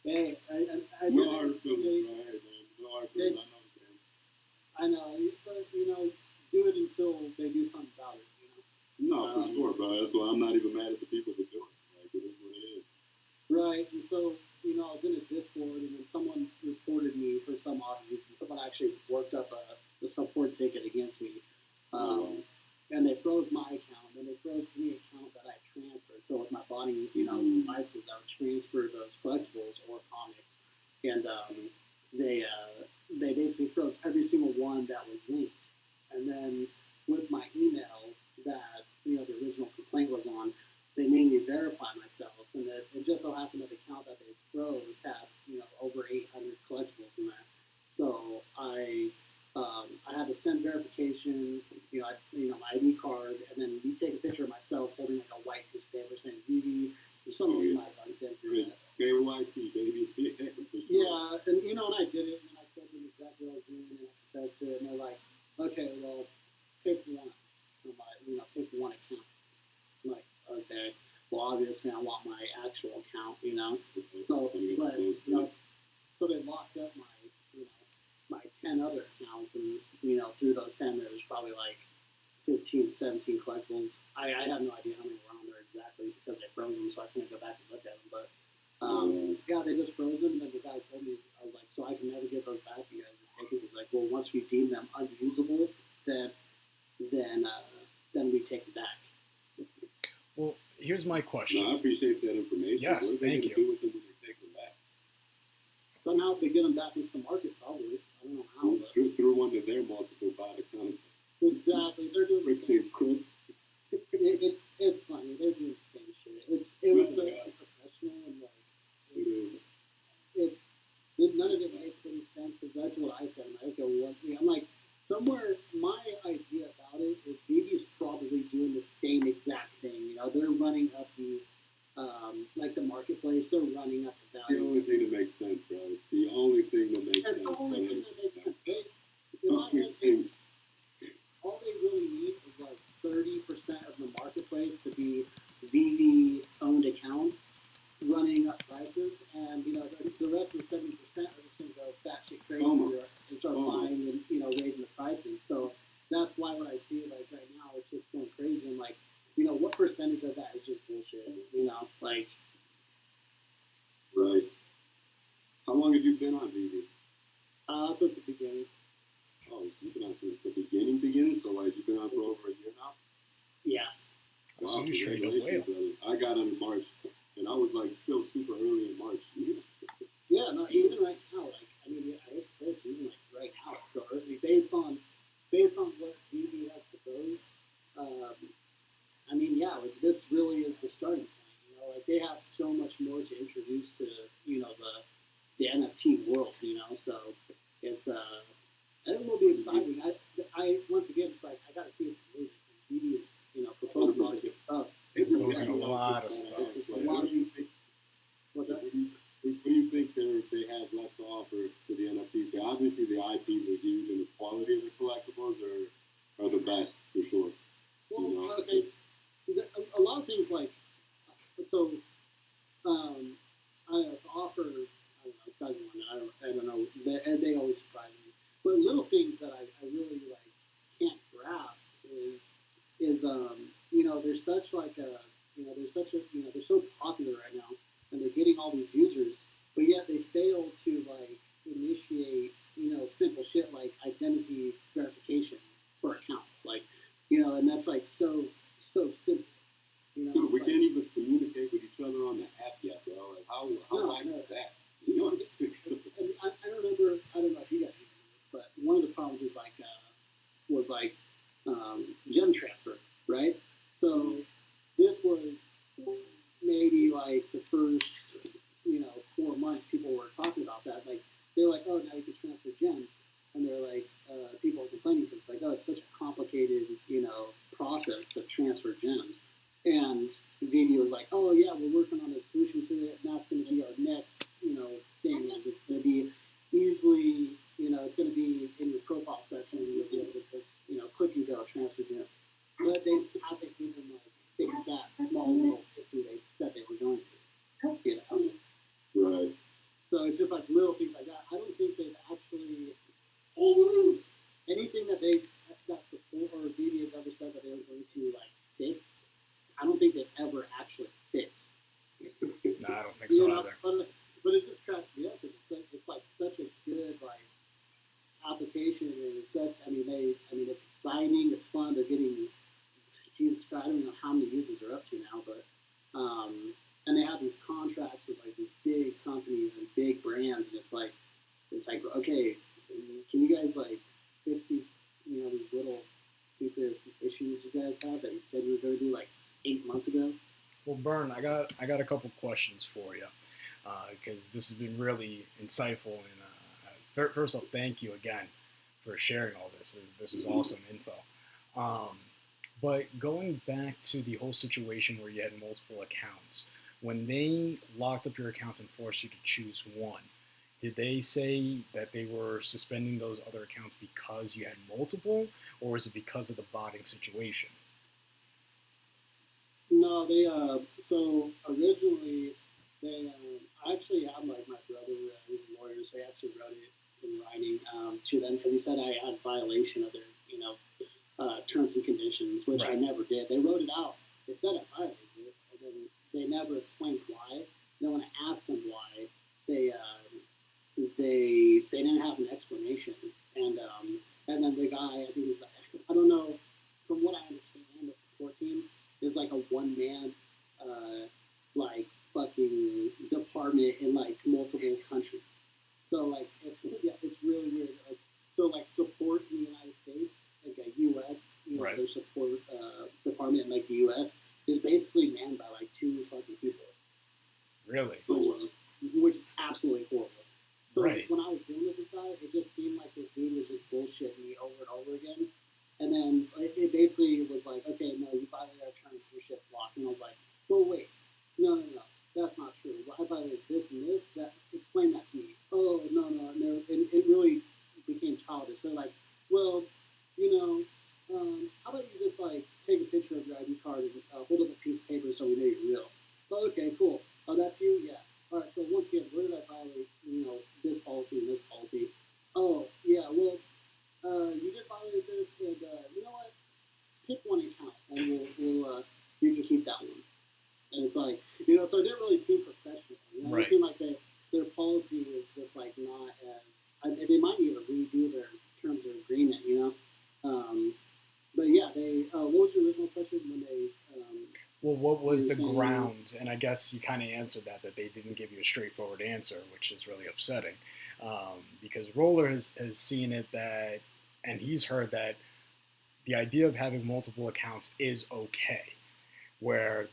Hey, I no hard feelings, bro. Hey, man. No hard feelings. I know, but do it until they do something about it. No, for sure, bro. That's why I'm not even mad at the people that do it. Like, it is what it is. Right, and so I was in a Discord, and then someone reported me for some odd reason. Someone actually worked up a support ticket against me. And they froze my account. Then running, licenses that would transfer those collectibles or comics, and they basically froze every single one that was linked. And then with my email that the original complaint was on, they made me verify myself, and it just so happened that the account that they froze had over 800 collectibles in there. So I had to send verification, my ID card, and then we take a picture of myself holding like a white piece of paper saying Veve or something like that. KYC, baby. Yeah, and and I did it, and I told them exactly what I was doing, and I confessed to it, and they're like, okay, well, pick one. Pick one account. I'm like, okay, well, obviously I want my actual account, So, so they locked up my 10 other accounts, and through those 10 there was probably like 15, 17 collectibles. I have no idea how many were on there exactly because they froze them, so I can't go back and look at them. But yeah, they just froze them, and then the guy told me, I was like, so I can never get those back. You guys just take it. He's like, well, once we deem them unusable, then we take it back. Well, here's my question. No, I appreciate that information. Yes, thank you. Do with them when they take them back? Somehow, if they get them back into the market, probably. I don't know how. But Through one of their multiple bot accounts. exactly, they're doing the same. It's funny. They're doing the same shit. It was so unprofessional and none of it makes any sense. Because that's what I said. I'm like, somewhere my idea about it is Veve's probably doing the same exact thing. They're running up these like the marketplace. They're running up the value. The only thing that makes sense, bro. It's the only thing that makes sense. That's the only thing that makes sense. All they really need is like 30% of the marketplace to be Veve-owned accounts running up prices, and the rest of the 70% are just going to go batshit crazy and start buying and raising the prices. So that's why when I see it like right now, it's just going crazy. And like, what percentage of that is just bullshit? Like. Right. How long have you been on Veve? Since the beginning. Oh, you've been on since the beginning? So like you've been on for over a year now? Yeah. So Wow, you straight up whale. I got on in March, and I was like still super early in March. Yeah, no, even right now, like I hate to say it, even like right now, it's so early. Based on what Veve has proposed, yeah, like this really is the starting point. Like they have so much more to introduce to the NFT world. So it's it will be exciting. I once again, it's like I got to see it through. Veve is proposing a lot of good stuff. They're proposing a lot of stuff. What do you think they have left to offer to the NFTs? Obviously, the IPs are huge, and the quality of the collectibles are the best for sure. Well, okay, a lot of things like so. I offer. I don't know. I don't know. They always surprise me. But little things that I really like can't grasp is there's such like a they're so popular right now, and they're getting all these users, but yet they fail to like initiate simple shit like identity verification for accounts, like and that's like so simple. Dude, we can't even communicate with each other on the app yet, bro. Like how is that? And I remember, I don't know if you guys remember this, but one of the problems was gem transfer, right? So this was maybe like the first 4 months people were talking about that. Like they're like, oh, now you can transfer gems, and they're like, people are complaining because it's like, oh, it's such a complicated process to transfer gems. And Veve was like, oh yeah, we're working on a solution to it, and that's going to be our next thing. It's going to be easily it's going to be in your profile section, and you'll be able to just click and go transfer gems. But they haven't even like fixed that small little issue they said they were going to. Right. So it's just like little things like that. I don't think they've actually anything that support or Veve has ever said that they were going to like fix. I don't think they've ever actually fixed. No, I don't think so either. But it just cracks me up. It's like such a good like application, and it's such. It's exciting. It's fun. They're getting. Jesus Christ, I don't know how many users are up to now, but Well, Burn, I got a couple questions for you because this has been really insightful. And first off, thank you again for sharing all this. This is awesome info. But going back to the whole situation where you had multiple accounts, when they locked up your accounts and forced you to choose one, did they say that they were suspending those other accounts because you had multiple, or was it because of the botting situation? No, they so originally they I actually had like my brother who's a lawyer, so he actually wrote it in writing to them because he said I had violation of their terms and conditions, which I never did. They wrote it out. They said I violated it, and then they never explained why. Then when I asked them why, they didn't have an explanation, and then the guy, I think, I don't know, from what I understand, the support team is like a one-man like fucking department in like multiple countries. So like it's really weird. Like, so like support in the United States, like a U.S. Their support department in like the U.S. is basically manned by like two fucking people. Really? Which is absolutely horrible. So right. When I was dealing with this guy, it just seemed like this dude was just bullshitting me over and over again. And then it basically was like, okay, no, you violated our terms, your shit's locked. And I was like, well, wait, no, that's not true. I violated this and this. Explain that to me. Oh, no. And it really became childish. They're like, well, how about you just like take a picture of your ID card and hold up a piece of paper so we know you're real. Oh, okay, cool. Oh, that's you? Yeah. All right, so once again, where did I violate, this policy and this policy? Oh, yeah, well, you just violated this, and you know what? Pick one account, and we'll you can keep that one. And it's like, so it didn't really seem professional. It seemed like their policy is just like not as. They might need to redo their terms of agreement, But yeah, they. What was your original question when they? Well, what was the grounds? And I guess you kind of answered that they didn't give you a straightforward answer, which is really upsetting. Because Roller has seen it that, and he's heard that the idea of having multiple accounts is okay. Where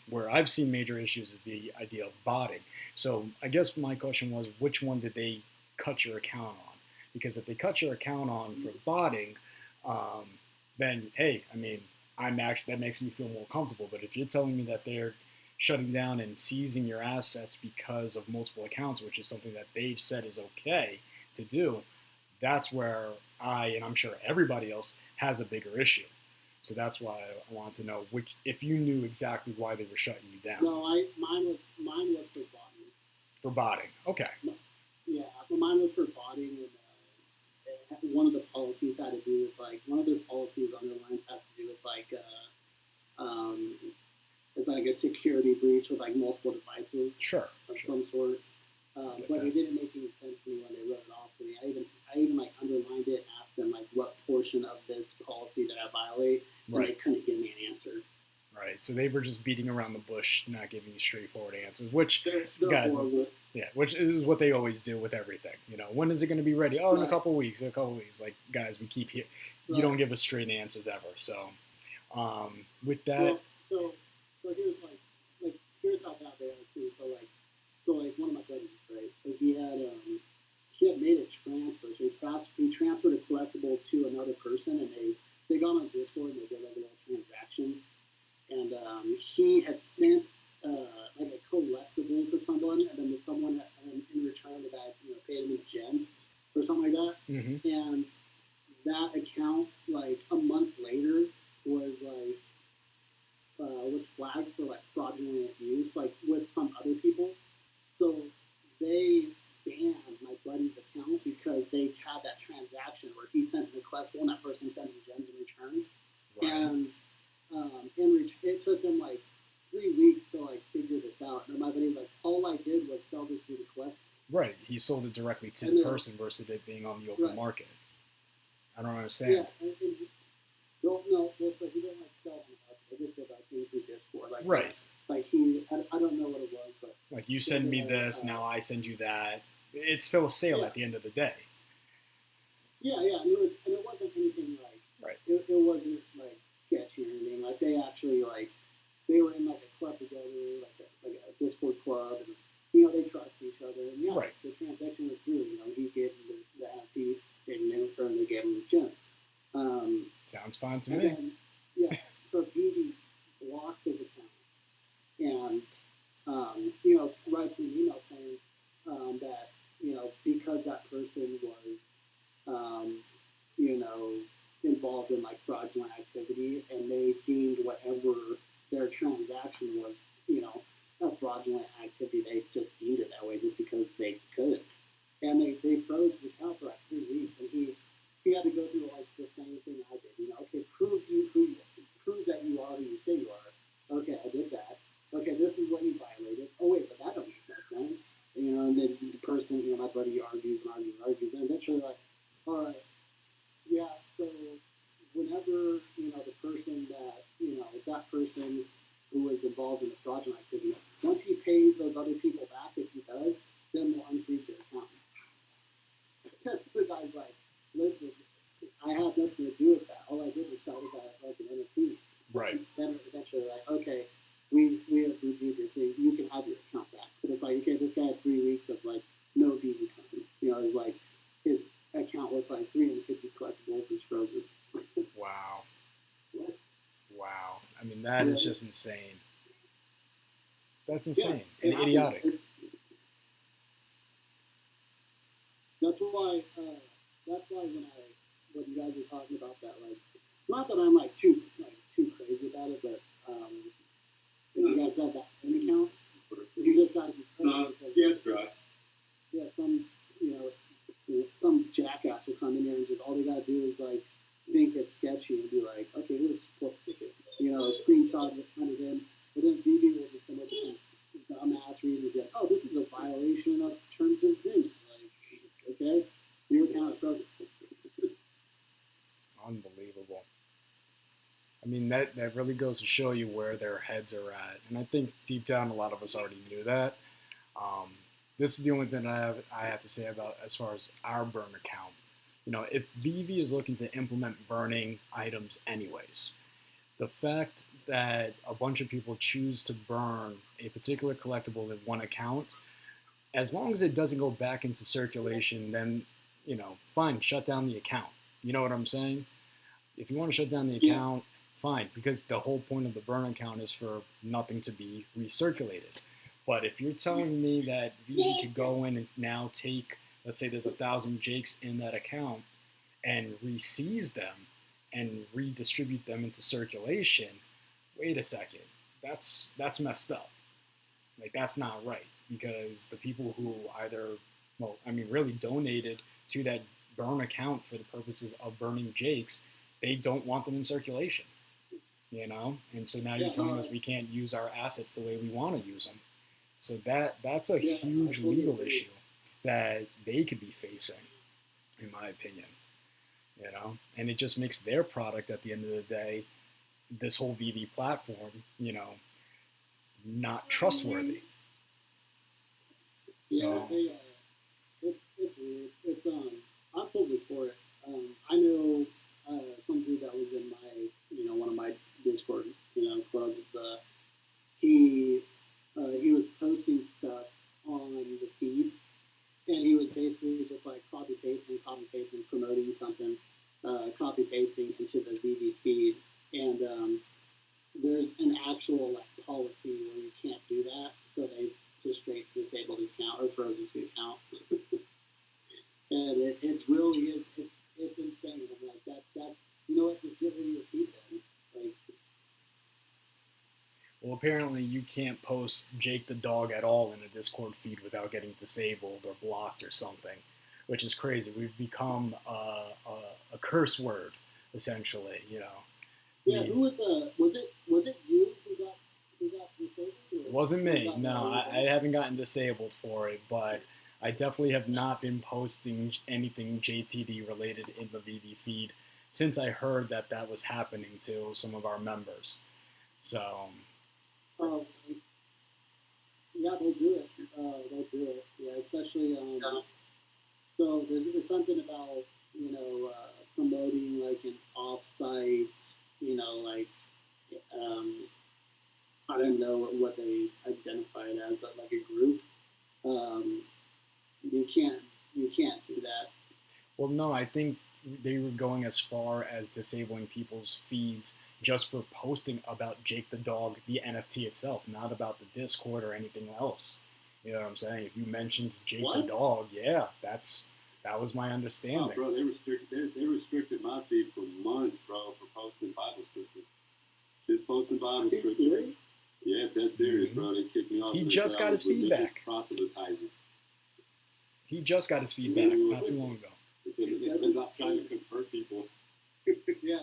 where I've seen major issues is the idea of botting. So I guess my question was, which one did they cut your account on? Because if they cut your account on for botting, then hey, I mean, that makes me feel more comfortable. But if you're telling me that they're shutting down and seizing your assets because of multiple accounts, which is something that they've said is okay to do, that's where and I'm sure everybody else has a bigger issue. So that's why I want to know if you knew exactly why they were shutting you down. No, mine was for botting. For botting, okay. No, yeah, but mine was for botting, and one of the policies had to do with like one of their policies underlines has to do with like it's like a security breach with like multiple devices. Sure. Of some sort. But it didn't make any sense to me when they wrote it off to me. I even like underlined it, asked them like what portion of this policy did I violate, and they couldn't give me an answer. Right. So they were just beating around the bush, not giving you straightforward answers, which they're guys, horrible. Yeah, which is what they always do with everything. When is it going to be ready? Oh, in a couple of weeks. Like, guys, we keep here. You don't give us straight answers ever. So, with that. So here's how bad they are too. So one of my buddies, right? So he had made a transfer. So he transferred a collectible to another person, and they got on Discord and they did like a little transaction. And he had sent like a collectible to someone, and then someone in return the guy paid him in gems or something like that. Mm-hmm. And that account, like a month later, was flagged for like fraudulent use, like with some other people. So they banned my buddy's account because they had that transaction where he sent him a collectible and that person sent him gems in return. Right. And it took them like 3 weeks to like figure this out. And my buddy's like, all I did was sell this to the collector. Right. He sold it directly to the person versus it being on the open market. I don't understand. Yeah. So he didn't like sell on the market. I just did like things through Discord. Like, right. Like I don't know what it was, but like you send me this, now I send you that. It's still a sale at the end of the day. Yeah, and it wasn't anything like right. It wasn't like sketchy or anything. Like they actually like they were fine to And me. then, yeah, so Veve blocked his account, and writes an email saying that because that person was involved in like fraudulent activity, and they deemed whatever their transaction was, a fraudulent activity. They just deemed it that way just because they could, and they froze his account for like 3 weeks, and he had to go through like the same thing I did. Okay, prove that you are who you say you are. Okay, I did that. Okay, this is what you violated. Oh wait, but that don't make sense. And then the person, my buddy argues, and eventually like, all right, yeah. So whenever the person that person who was involved in the fraudulent activity, once he pays those other people back, if he does, then they'll unfreeze their account. The guy's like, listen, I had nothing to do with that. All I did was sell it like an NFT. Right. Then eventually, like, okay, we have reviewed your thing. You can have your account back. But it's like, okay, this guy had 3 weeks of like no BB company. It's like his account was like 350 collectibles was frozen. Wow. What? Wow. I mean, that is just insane. That's insane Yeah, and idiotic. That's why when you guys are talking about that, like, not that I'm like too crazy about it, but if you guys have that bank account, you just gotta be Yes, right. yeah, some jackass will come in there and just all they gotta do is like think it's sketchy and be like, okay, here's a ticket, screenshot it, send it in, but then BB will just come up with some dumbass reason and be like, oh, this is a violation of terms of business. Like, okay, your account is frozen. Unbelievable. I mean, that really goes to show you where their heads are at. And I think deep down, a lot of us already knew that. This is the only thing I have to say about as far as our burn account. If Veve is looking to implement burning items anyways, the fact that a bunch of people choose to burn a particular collectible in one account, as long as it doesn't go back into circulation, then, fine, shut down the account. You know what I'm saying? If you want to shut down the account, fine, because the whole point of the burn account is for nothing to be recirculated. But if you're telling me that Veve could go in and now take, let's say there's 1,000 Jakes in that account, and reseize them and redistribute them into circulation, wait a second, that's messed up. Like, that's not right, because the people who really donated to that burn account for the purposes of burning Jakes, they don't want them in circulation, And so now you're telling us we can't use our assets the way we want to use them. So that's a huge legal issue that they could be facing, in my opinion. And it just makes their product at the end of the day, this whole Veve platform, not trustworthy. So it's weird. I'm totally for it. I know some dude that was in my, one of my Discord, clubs. He was posting stuff on the feed, and he was basically just like copy pasting, promoting something, copy pasting into the Veve feed, and there's an actual like policy where you can't do that, so they just straight disabled his account or froze his account. And it's really it's insane. I'm like that just get rid of your feed then. Like, well, apparently you can't post Jake the dog at all in a Discord feed without getting disabled or blocked or something, which is crazy. We've become a curse word, essentially. Yeah, who was it you who got disabled? It wasn't me. No, I haven't gotten disabled for it, but I definitely have not been posting anything JTD related in the Veve feed since I heard that was happening to some of our members. So. Yeah, they'll do it. Yeah, especially so there's something about promoting like an off-site, I don't know what they identify it as, but like a group. You can't do that. Well, no, I think they were going as far as disabling people's feeds just for posting about Jake the Dog, the NFT itself, not about the Discord or anything else. You know what I'm saying? If you mentioned Jake the Dog, yeah, that was my understanding. Oh, bro, they restricted my feed for months, bro, for posting Bible scriptures. Just posting Bible scriptures. Yeah, that's serious, bro. They kicked me off. He just got his feedback. Proselytizing. He just got his feedback not too long ago. They're not trying to convert people. Yeah,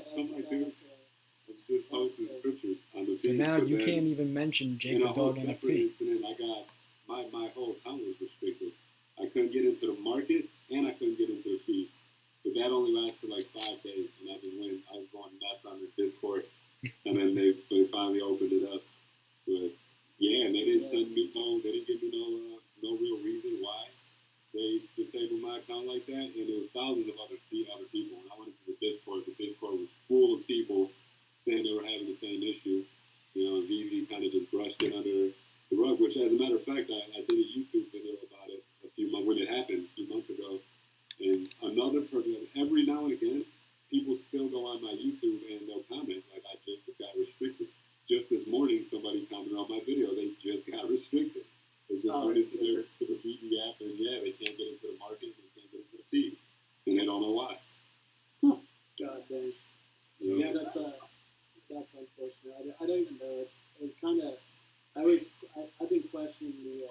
It's just posting scriptures on the So feed. now you can't even mention Jake the Dog NFT. I got my whole account was restricted. I couldn't get into the market and I couldn't get into the feed. But that only lasted like 5 days, and that was when I was going nuts on the Discord, and then they finally opened it up. But yeah, and they didn't give me no real reason why they disabled my account like that, and there was thousands of other people. And I went into the Discord was full of people saying they were having the same issue. You know, and Veve kind of just brushed it under the rug, which, as a matter of fact, I did a YouTube video about it when it happened a few months ago. And another person, every now and again, people still go on my YouTube and they'll comment, like, I just got restricted. Just this morning, somebody commented on my video, they just got restricted. They just went into the Veve app, and they can't get into the market, they can't get into the feed. And they don't know why. God dang. So, yeah, that's unfortunate. I don't even know. It's kind of, I've been questioning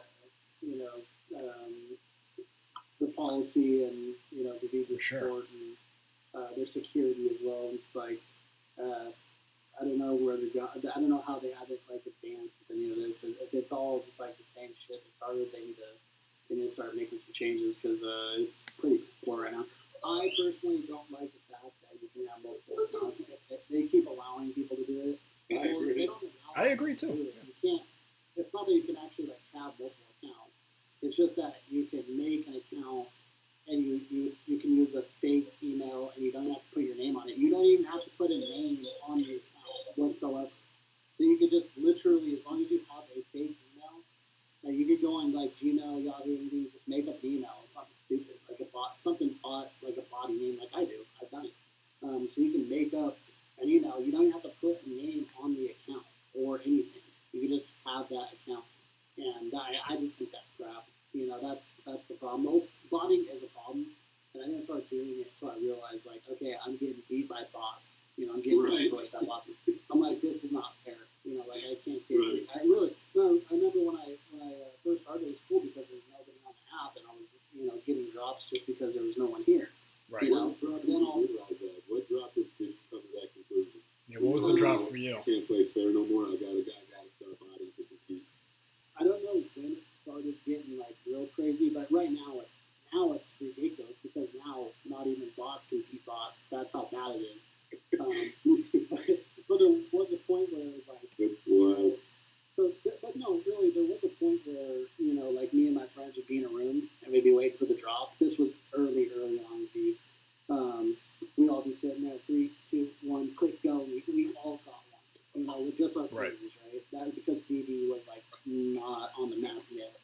the policy and, the Veve support and their security as well. It's like, I don't know where they're going. I don't know how they have it like advanced with any of this. If it's all just like the same shit, it's hard. They need to start making some changes because it's pretty poor right now. I personally don't like the fact that you can have multiple accounts. They keep allowing people to do it. I agree too. You can't. It's not that you can actually like have multiple accounts. It's just that you can make an account and you can use a fake email and you don't have to put your name on it. You don't even have to put a name on your account whatsoever. So you could just literally, as long as you have a fake email, you could go on like Gmail, Yahoo, and you just make up an email. It's something stupid, like like a body name, like I do. I've done it. So you can make up an email. You don't even have to put a name on the account or anything. You can just have that account. And I just think that's crap. That's the problem. Botting is a problem. And I didn't start doing it until I realized, like, okay, I'm getting beat by bots. I'm getting destroyed by bots. I'm like, this is not fair. Like, I can't get it. I remember when I first started, it was cool because there was nobody on the app, and I was, getting drops just because there was no one here. Right. What drop did you come to that conclusion? Yeah, what was the drop for you? I can't play fair no more. I gotta start botting to compete. I don't know when it started getting like real crazy, but right now it's ridiculous because now not even bots can beat bots. That's how bad it is. But there was a point where it was like, that's wild. But no, really, there was a point where like me and my friends would be in a room and we'd be waiting for the drop. This was early on Veve. We'd all be sitting there, 3, 2, 1, click go. We all got one. With just our friends, right? That was because Veve was like not on the map yet.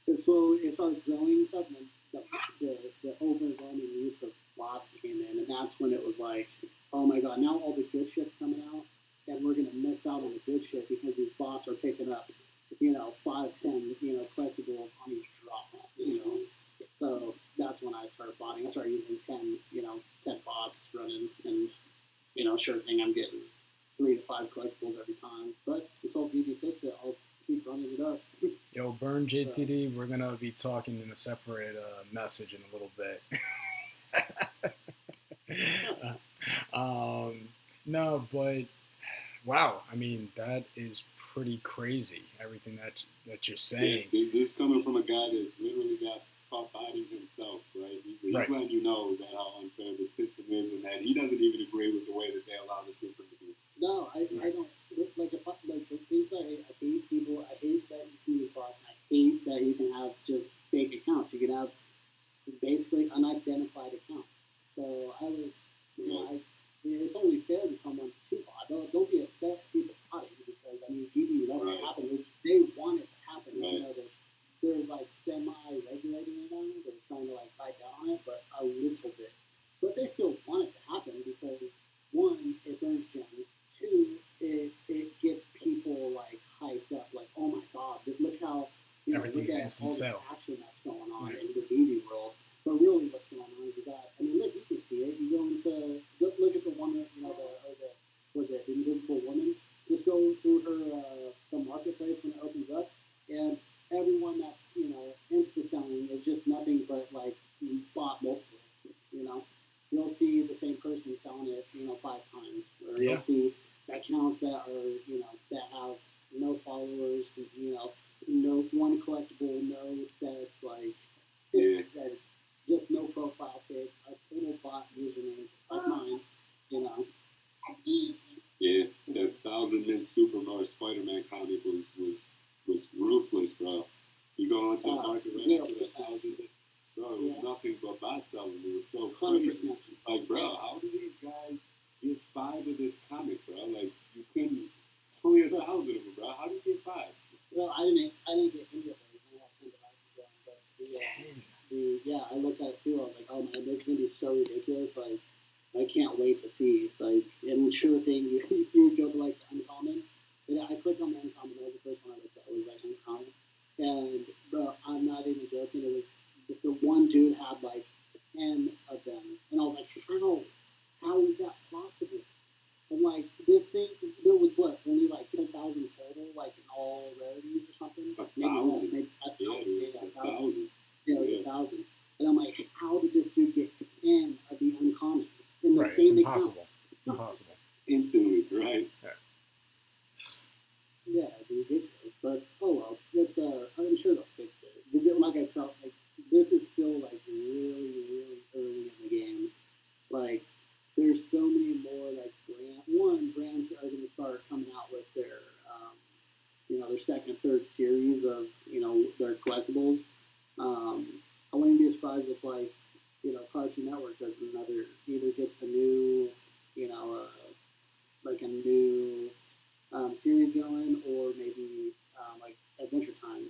And so it started growing and stuff, and then the overwhelming use of bots came in, and that's when it was like, oh my god, now all the good shit's coming out, and we're gonna miss out on the good shit because these bots are picking up, 5, 10, collectables on each drop. So that's when I started botting. I started using 10 bots running, and sure thing, I'm getting 3 to 5 collectibles every time. But until Veve fixes it, I'll keep running it up. Yo, BurnJakeTheDog, we're gonna be talking in a separate message in a little bit. No, but wow, I mean that is pretty crazy. Everything that you're saying. Yeah, this coming from a guy that literally got caught botting himself, right? He's letting you know that how unfair the system is, and that he doesn't even agree with the way that they allow the system to be. No, I don't. Like the things I hate people. I hate that you can use bots. I hate that you can have just fake accounts. You can have basically unidentified accounts. So I was, it's only fair to someone to bot. Don't be upset if people botting because Veve let it happen. They want it to happen. Right. They're like semi-regulating it now. They're trying to like bite down on it, but a little bit. But they look Easy at instant all the sale. action that's going on Right. in the BD world. But really, what's going on is that, I mean, look, you can see it. You go into, look at the one, you know, was it Invisible Woman? Just go through her, the marketplace when it opens up, and everyone that's, you know, insta-selling is just nothing but, like, bought multiple, you know? You'll see the same person selling it, you know, 5 times. Or Yeah. you'll see accounts that are, you know, that have no followers, you know, no one collectible, no sets, like, Yeah. that just no profile pic, a total bot username like mine, you know. Yeah, that 1,000 Superman Spider-Man comic was ruthless, bro. You go into the market right after that 1,000, bro, it was nothing but bot selling. It was so crazy. 100%. Like, bro, how do these guys get 5 of this comic, bro? Like, you couldn't, only 1,000 of them, bro. How do you get 5? Well, I didn't get any of those. I had 10 devices going, but 10. yeah, I looked at it too. I was like, oh man, this is gonna be so ridiculous. Like, I can't wait to see. Like, and sure thing, you go to like the uncommon. And I clicked on the uncommon. That was the first one I looked at. Was like uncommon. And bro, I'm not even joking. It was the one dude had like 10 of them, and I was like, how is that possible? And like this thing, there was what, only like 10,000 total, like in all rarities or something. Maybe less, 1,000. Yeah, it was 1,000. And I'm like, how did this dude get 10 of the uncommons in the Right, it's same impossible. It's account? impossible. Instantly, right? Yeah, it's ridiculous. But oh well, it's, I'm sure they'll fix it. Like I felt like this is still like really, really early in the game. Like there's so many more like brands are going to start coming out with their you know, their second, third series of, you know, their collectibles. I wouldn't be surprised if, like, you know, Cartoon Network does another, either gets a new, you know, like a new series going, or maybe like Adventure Time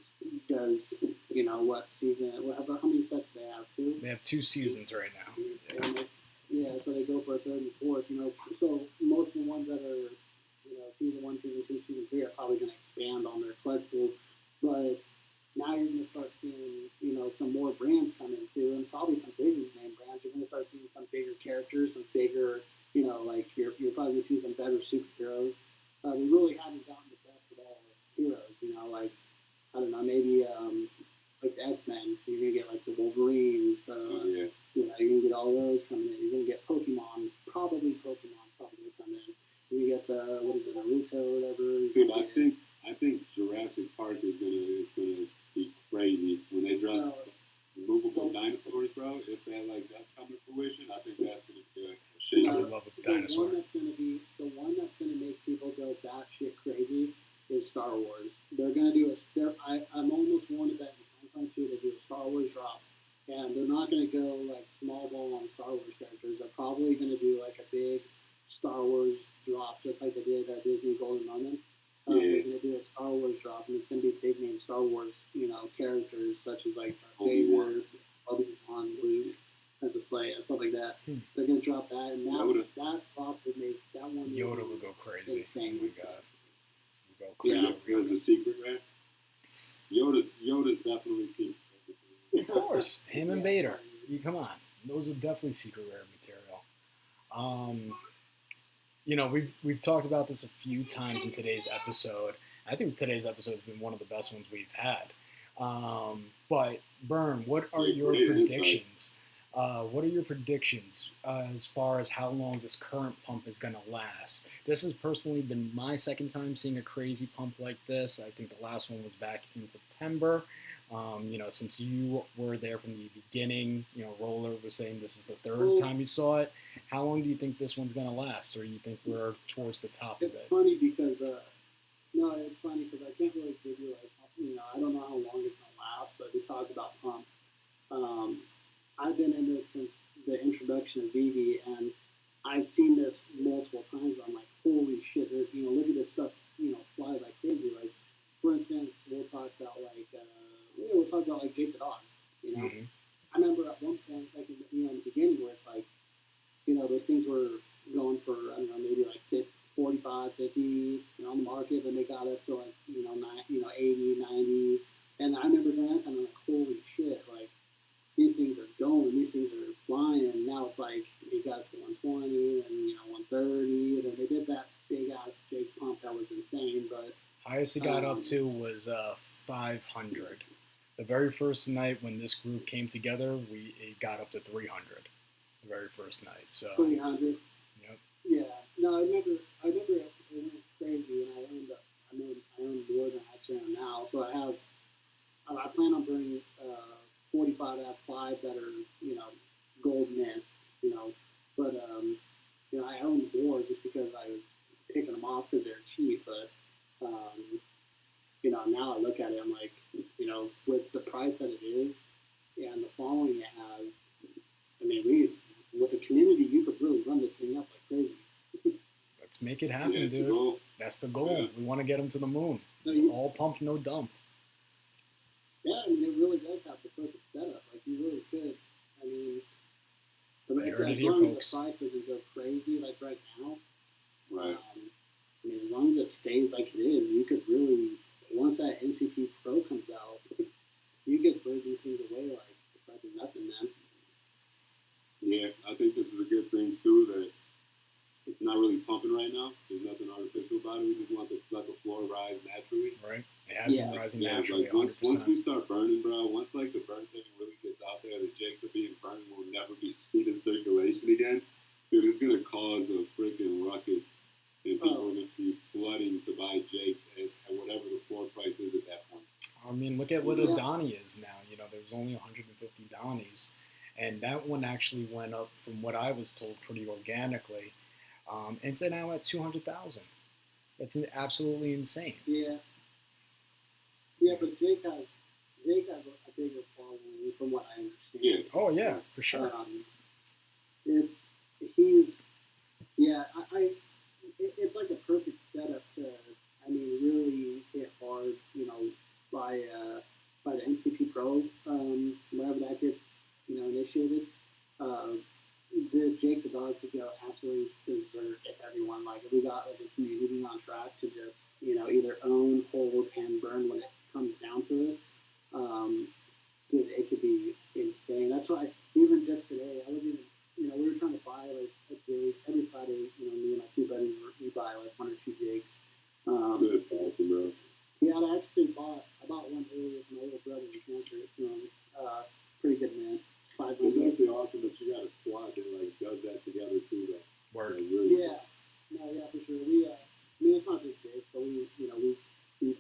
does, you know, what season, how many sets do they have? 2? They have 2 seasons right now. And yeah, so they go for a third and fourth, you know. So most of the ones that are, you know, season 1, season 2, season 3 are probably going to expand on their collectibles. But now you're going to start seeing, you know, some more brands come in too, and probably some bigger name brands. You're going to start seeing some bigger characters, some bigger, you know, like you're probably going to see some better superheroes. We really haven't gotten the best of all heroes, you know, like, I don't know, maybe like the X-Men. You're going to get like the Wolverine, Yeah. you know, you're going to get all those coming in. You're going to get Pokemon probably come in. You get the, what is it, Naruto or whatever. Dude, I think Jurassic Park is gonna be crazy when they drop movable dinosaurs, bro. If that's coming to fruition, I think that's gonna be a shit. I would love a dinosaur. The one that's gonna make people go batshit crazy is Star Wars. They're gonna do I'm almost warned that in 2022 they do a Star Wars drop, and they're not gonna go like small ball on Star Wars characters. They're probably gonna do like a big Star Wars drop, just like they did at Disney Golden Moment. They're going to do a Star Wars drop, and it's going to be big name Star Wars, you know, characters such as like Vader, Obi-Wan, Luke, Princess Leia, stuff like that. They're going to drop that, and that drop would make that one. Yoda would go crazy. Insane. Oh my god. Would go Yeah, crazy. there's a secret, right? Yoda's definitely secret. Of course. Him and Vader. Come on. Those are definitely secret rare material. You know, we've talked about this a few times in today's episode. I think today's episode has been one of the best ones we've had. But Burn, what are your predictions? What are your predictions as far as how long this current pump is going to last? This has personally been my second time seeing a crazy pump like this. I think the last one was back in September. You know, since you were there from the beginning, you know, Roller was saying this is the third time you saw it. How long do you think this one's going to last, or do you think we're towards the top of it? It's funny because, I can't really give you, like, you know, I don't know how long it's going to last, but we talked about pumps. I've been in this since the introduction of Veve, and I've seen this multiple times. I'm like, holy shit, you know, look at this stuff, you know, fly like crazy. Like, for instance, we'll talk about like Jake the Dog, you know. Mm-hmm. I remember at one point, like, you know, in the beginning where it's like, you know, those things were going for, I don't know, maybe like 45, 50, you know, on the market, and they got up to like, 80, 90. And I remember then highest it got up to was 500. The very first night when this group came together, it got up to 300. The very first night. So 300. Yep. Yeah. No, I remember it went crazy, and I own more than I actually own now. So I plan on bringing 45 F5 that are gold mint, but I own more just because I was picking them off because they're cheap, but now I look at it, I'm like, with the price that it is and the following it has, I mean, with the community, you could really run this thing up like crazy. Let's make it happen, Yeah, dude. That's the goal. Yeah. We want to get them to the moon. So All pump, no dump. Yeah, I mean, it really does have the perfect setup. Like, you really could. I mean, You heard it as here, long as folks. the price doesn't go crazy like right now, Right. I mean, as long as it stays like it is, you could really, once that NCP Pro comes out, you could bird these things away like it's like nothing, man. Yeah, I think this is a good thing too, that it's not really pumping right now. There's nothing artificial about it. We just want to let the floor rise naturally. Right? It has been rising Yeah, naturally, like once 100%. we start burning, bro, once like the burn thing really gets out there, the jakes are being burned will never be speed in circulation again. Dude, it's gonna cause a freaking ruckus, and people are gonna be flooding to buy jakes at whatever the floor price is at that point. I mean, look at what a Donnie is now. There's only 150 Donnies. And that one actually went up, from what I was told, pretty organically. It's now at 200,000. That's absolutely insane. Yeah. Yeah, but Jake has a bigger following from what I understand. Yeah. Oh, yeah, for sure. It's like a perfect setup to, I mean, really hit hard, by the NCP Pro, whenever that gets, initiated. The Jake the Dog could go absolutely berserk if everyone, like, if we got like a community on track to just, either own, hold, and burn when it comes down to it. Dude, it could be insane. That's why, even just today, I was even, we were trying to buy like a Jake every Friday. Me and my two buddies, we buy like 1 or 2 Jakes. Good, awesome, bro. Yeah, I bought one earlier for my little brother in cancer. Pretty good, man. It's 500. actually awesome that you got a squad that like does that together too. That Word. really Yeah, no, yeah, for sure. I mean, it's not just Jakes, but we've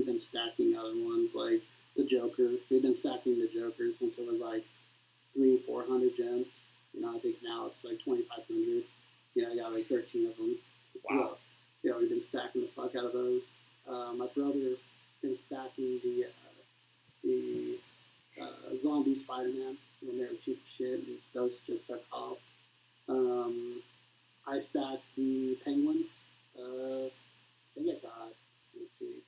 been stacking other ones like the Joker. We've been stacking the Joker since it was like 300-400 gems. I think now it's like 2,500. I got like 13 of them. Wow. Yeah, we've been stacking the fuck out of those. My brother been stacking the zombie Spiderman when they were cheap as shit, and those just took off. I stacked the Penguin. I think I got, let's see,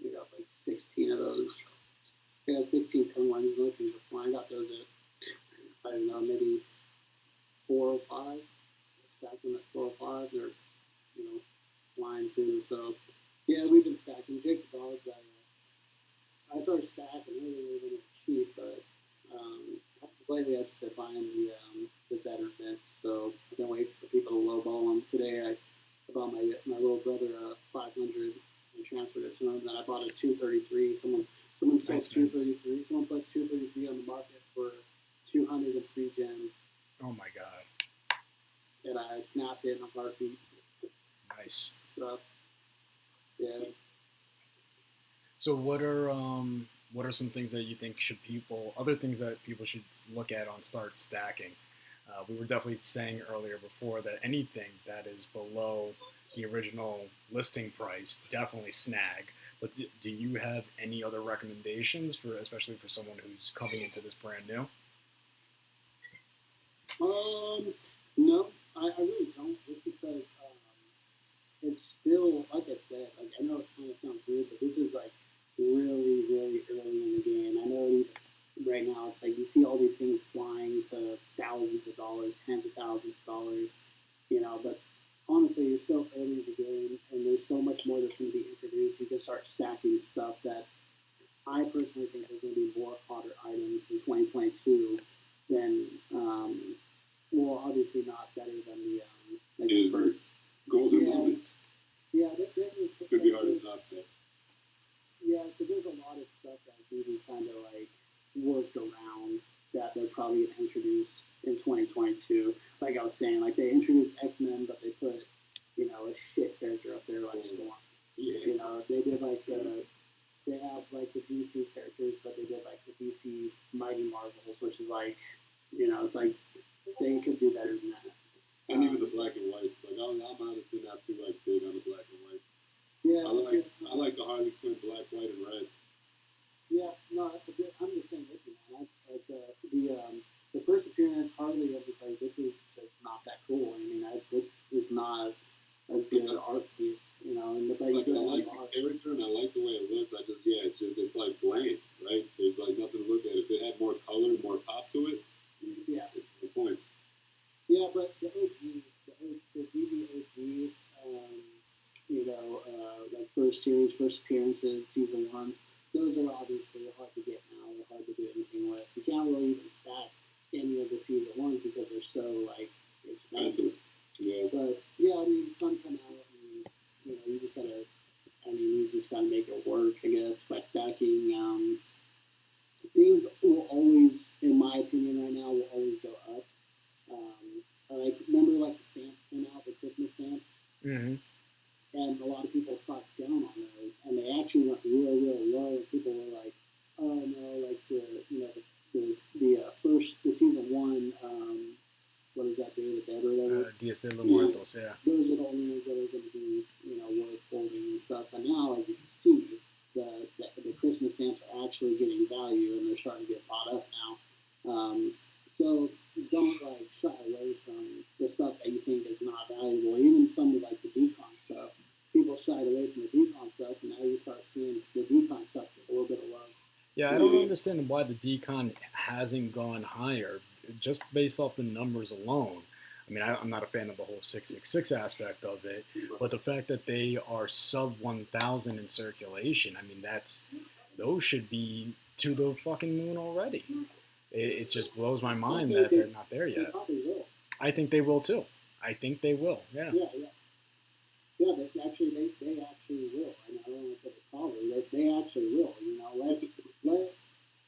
we got like 16 of those. I got 16 Penguins. Those things are flying. I got those at, I don't know, maybe 405. Stacked them at 405. They're, flying too. So, yeah, we've been stacking. Jake the Dog, I started stacking earlier when it was cheap, but lately I've just been buying the better bits, so I can't wait for people to lowball them. Today I bought my little brother a 500 and transferred it to him. Then I bought a 233. Someone sold Nice 233. Someone put 233 on the market for 203 gems, Oh, my God. and I snapped it in a heartbeat. Nice. So, yeah. So what are some things that you think other things that people should look at on start stacking? We were definitely saying earlier before that anything that is below the original listing price, definitely snag. But do you have any other recommendations especially for someone who's coming into this brand new? No, I really don't, just because it's still, like I said, like, I know it kind of sounds weird, but this is like really, really early in the game. I know right now it's like you see all these things flying to thousands of dollars, tens of thousands of dollars, but honestly, you're so early in the game, and there's so much more that's going to be introduced. You can start stacking stuff that I personally think there's going to be more hotter items in 2022 than, obviously not better than the, is golden moments. yeah, insane. Like they introduced X-Men, but they put, you know, a shit character up there like Storm. Yeah. You know, they did like they have like the DC characters, but they did like the DC Mighty Marvels, which is like, you know, it's like they could do better than that. And even the black and white. Like I'm honestly not too like big on the black and white. Yeah, I like the Harley Quinn black, white, and red. Yeah, no, I'm the same with you, man. The first appearance, Harley, I was like, this is just not that cool. I mean, this is not a good art piece, you know. And I like the character and I like the way it looks. It's like bland, right? There's like nothing to look at. If it had more color, more pop to it, yeah, it's the point. Yeah, but the DV OG, you know, like first series, first appearances, season ones, those are obviously hard to get now. They're hard to do anything with. You can't really even stack any of the season ones because they're so like expensive. Yeah. But yeah, I mean, some come out, and you know, you just gotta make it work, I guess, by stacking. Things will always, in my opinion, right now, will always go up. Like remember, like the stamps came out, the Christmas stamps, and a lot of people talked down on those, and they actually went real, real low. And people were like, "Oh no, like the season one, what does that do? The Dead or whatever." Dias de los Muertos, yeah. Those are the only ones that are going to be, you know, worth holding and stuff. But now, as you can see, the Christmas stamps are actually getting value, and they're starting to get bought up now. So don't like shy away from the stuff that you think is not valuable. Even some of like the decon stuff, people shied away from the decon stuff, and now you start seeing the decon stuff get a little bit of love. Yeah, I don't understand why the decon hasn't gone higher, just based off the numbers alone. I mean, I'm not a fan of the whole 666 aspect of it, but the fact that they are sub 1,000 in circulation, I mean, those should be to the fucking moon already. It just blows my mind that they're not there yet. They probably will. I think they will too. I think they will. Yeah. Yeah. They actually will. I don't know if it's probably. They actually will. You know, let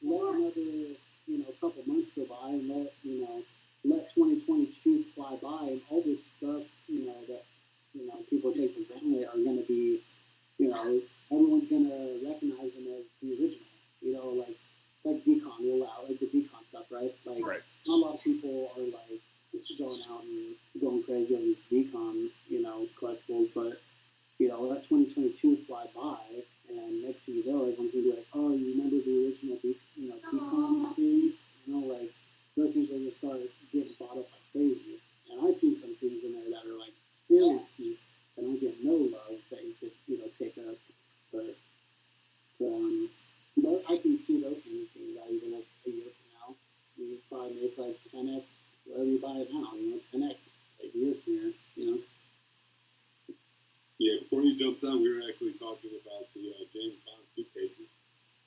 another, you know, couple months go by, and let 2022 fly by, and all this stuff, you know, that, you know, people take for granted are going to be, you know, everyone's going to recognize them as the original. You know, like decon will allow, like the decon stuff, right? Like, right. Not a lot of people are like going out and going crazy on these decon, you know, collectibles, but you know, let 2022 fly by, and next thing you know, everyone's gonna be like, oh, you remember the original, decon series? You know, like those things are gonna start getting bought up like crazy. And I see some things in there that are like seriously that don't get no love that you could, you know, take up, but I can see those kind of things out even like a year from now. You probably make like 10x whatever you buy it now, you know, 10x like a year from here, you know. Yeah, before you jumped on, we were actually talking about the James Bond suitcases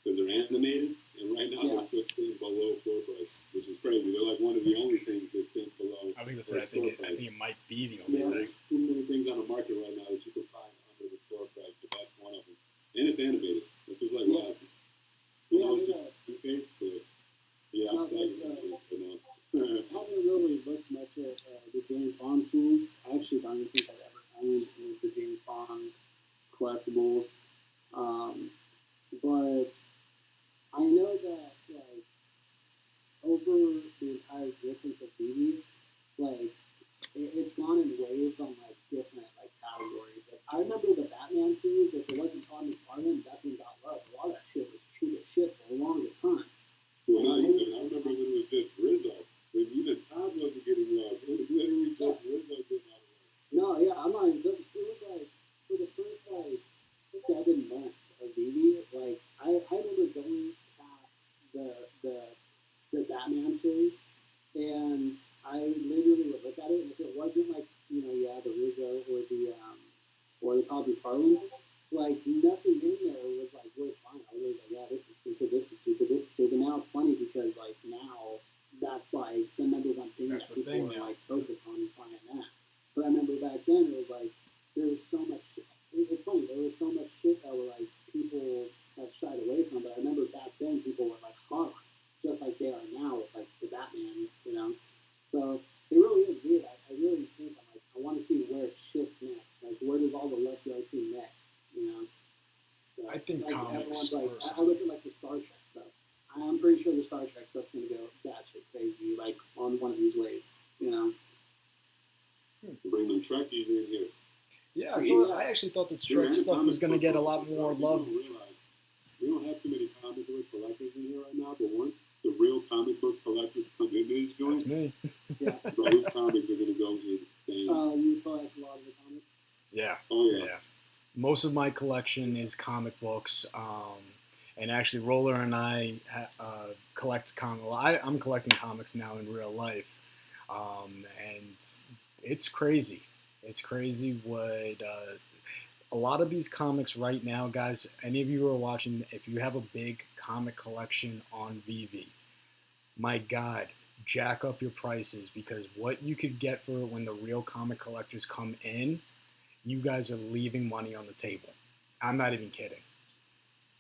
because they're animated, and right now they're still staying below floor price, which is crazy. They're like one of the only things that stay below. I think it might be the only thing. Too many things on the market right now that you can find under the store price, but that's one of them. And it's animated. This was like last. Suitcase, but yeah, I'm I haven't really looked much at the James Bond series. I actually don't even think I've ever owned any of the James Bond collectibles. But I know that, like, over the entire existence of BB, like, it's gone in waves on, like, different, like, categories. Like, I remember the Batman series, if it wasn't Tommy Farman, that thing got love. A lot of that shit was cheap as shit for the longest time. Well, not even. I remember when it was just Rizzo. When even Todd wasn't getting love. It was literally just Rizzo getting out of love. No, yeah, I'm not even joking. It was like, for the first, like, 7 months of BB, like, I remember going past the Batman series, and I literally would look at it, and if it wasn't, like, you know, the Rizzo or the Todd McFarlane, like, nothing in there was, like, worth buying. I was like, yeah, this is stupid, this is stupid, this is stupid. Now it's funny because, like, now that's, like, the number one thing that people are, like, focused on and finding that. But I remember back then, it was, like, there was so much shit. It's funny, there was so much shit that were, like, think like comics. everyone's like, I look at like the Star Trek stuff. I'm pretty sure the Star Trek stuff's gonna go batshit crazy, like on one of these waves, you know. Bring them Trekkies in here. Yeah, I Yeah. actually thought the Trek stuff was going to get a lot more love. We don't have too many comic book collectors in here right now, but once the real comic book collectors come in these joints, That's me. Yeah. those comics are going to go insane. You collect a lot of the comics? Yeah. Oh, yeah. Most of my collection is comic books. And actually, Roller and I collect comics. Well, I'm collecting comics now in real life. And it's crazy. It's crazy what a lot of these comics right now, guys. Any of you who are watching, if you have a big comic collection on Veve, my God, jack up your prices, because what you could get for it when the real comic collectors come in, you guys are leaving money on the table. I'm not even kidding.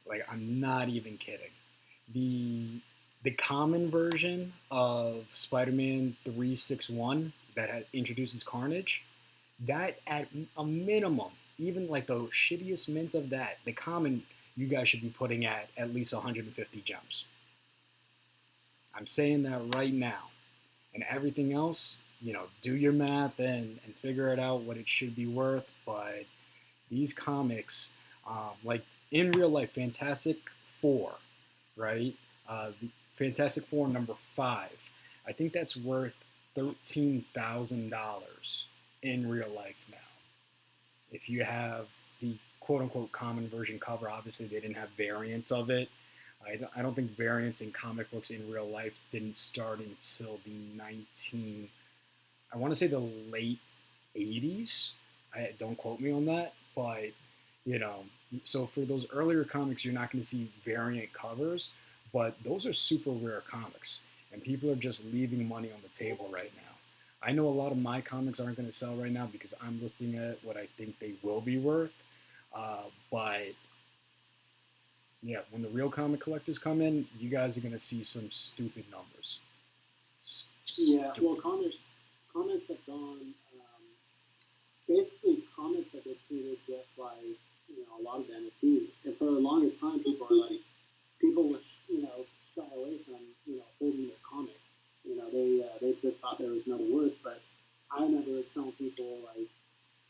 Like, I'm not even kidding. The common version of Spider-Man 361 that introduces Carnage, that at a minimum, even like the shittiest mint of that, the common, you guys should be putting at least 150 gems. I'm saying that right now. And everything else, do your math and figure it out what it should be worth. But these comics, like in real life, Fantastic Four, right? The Fantastic Four number 5. I think that's worth $13,000 in real life now. If you have the quote-unquote common version cover, obviously they didn't have variants of it. I don't think variants in comic books in real life didn't start until I want to say the late 80s. Don't quote me on that, but so for those earlier comics, you're not going to see variant covers, but those are super rare comics, and people are just leaving money on the table right now. I know a lot of my comics aren't going to sell right now because I'm listing at what I think they will be worth, but yeah, when the real comic collectors come in, you guys are going to see some stupid numbers. Yeah, well, comics have gone, basically comics have been treated just like, a lot of NFTs. And for the longest time, people would, shy away from, holding their comics. They just thought there was no worth, but I remember telling people, like,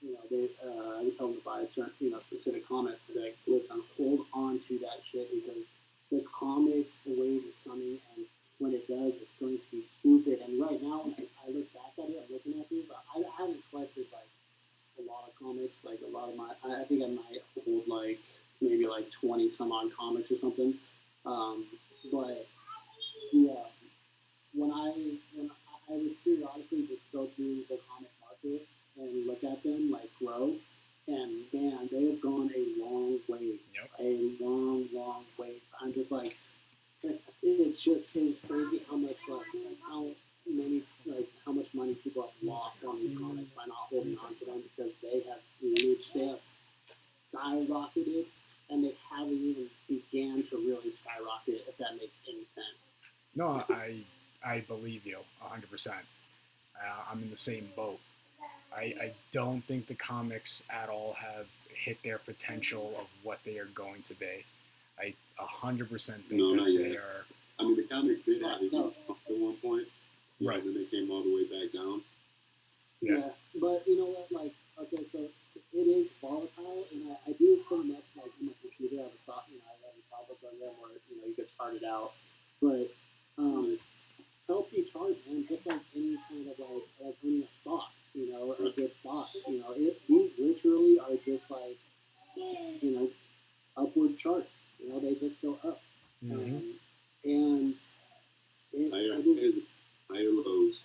I would tell them to buy certain, specific comics, and like, listen, hold on to that shit, because the comic wave is coming, and when it does, it's going to be stupid. And right now, when I look back at it, I'm looking at these, I haven't collected, like, a lot of comics, like, a lot of I think I might hold, like, maybe, like, 20 some odd comics or something, but, yeah, when I would periodically just go through the comic market and look at them, like, grow, and man, they have gone a long way. Yep. A long, long way. I'm just like, it's just crazy how much, how much money people have lost on these comics by not holding on to them, because they have skyrocketed, and they haven't even began to really skyrocket, if that makes any sense. No, I believe you 100%. I'm in the same boat. I don't think the comics at all have hit their potential of what they are going to be. I 100% think they are. I mean, the comics did have it at one point, right? Then they came all the way back down. Yeah, but you know what? Like, okay, so it is volatile, and I do pretty much, like, in my computer, I have a thought, I have a topic on there where you get started out, but healthy charge, man, just like any kind of like owning a stock, a good stock, these literally are just like, upward charts, they just go up, and higher lows.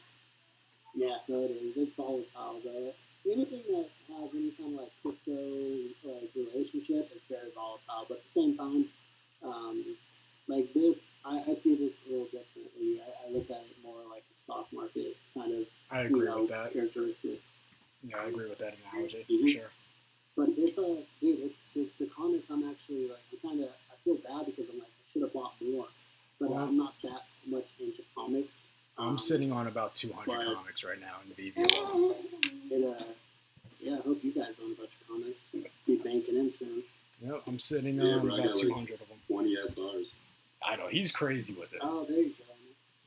Yeah, so it is. It's volatile, but anything that has any kind of like crypto relationship is very volatile. But at the same time, like this, I see this a little differently. I look at it more like the stock market kind of. I agree with that. Characteristics. Yeah, I agree with that analogy for sure. But it's the comics. I'm actually like, I feel bad because I'm like, I should have bought more, but I'm not that much into comics. I'm sitting on about 200 comics right now in Veve. Yeah, I hope you guys own a bunch of comics. Be banking in soon. Yep, I'm sitting Yeah, on but I about got, 200 of them. 20 SRs. I know, he's crazy with it. Oh, there you go.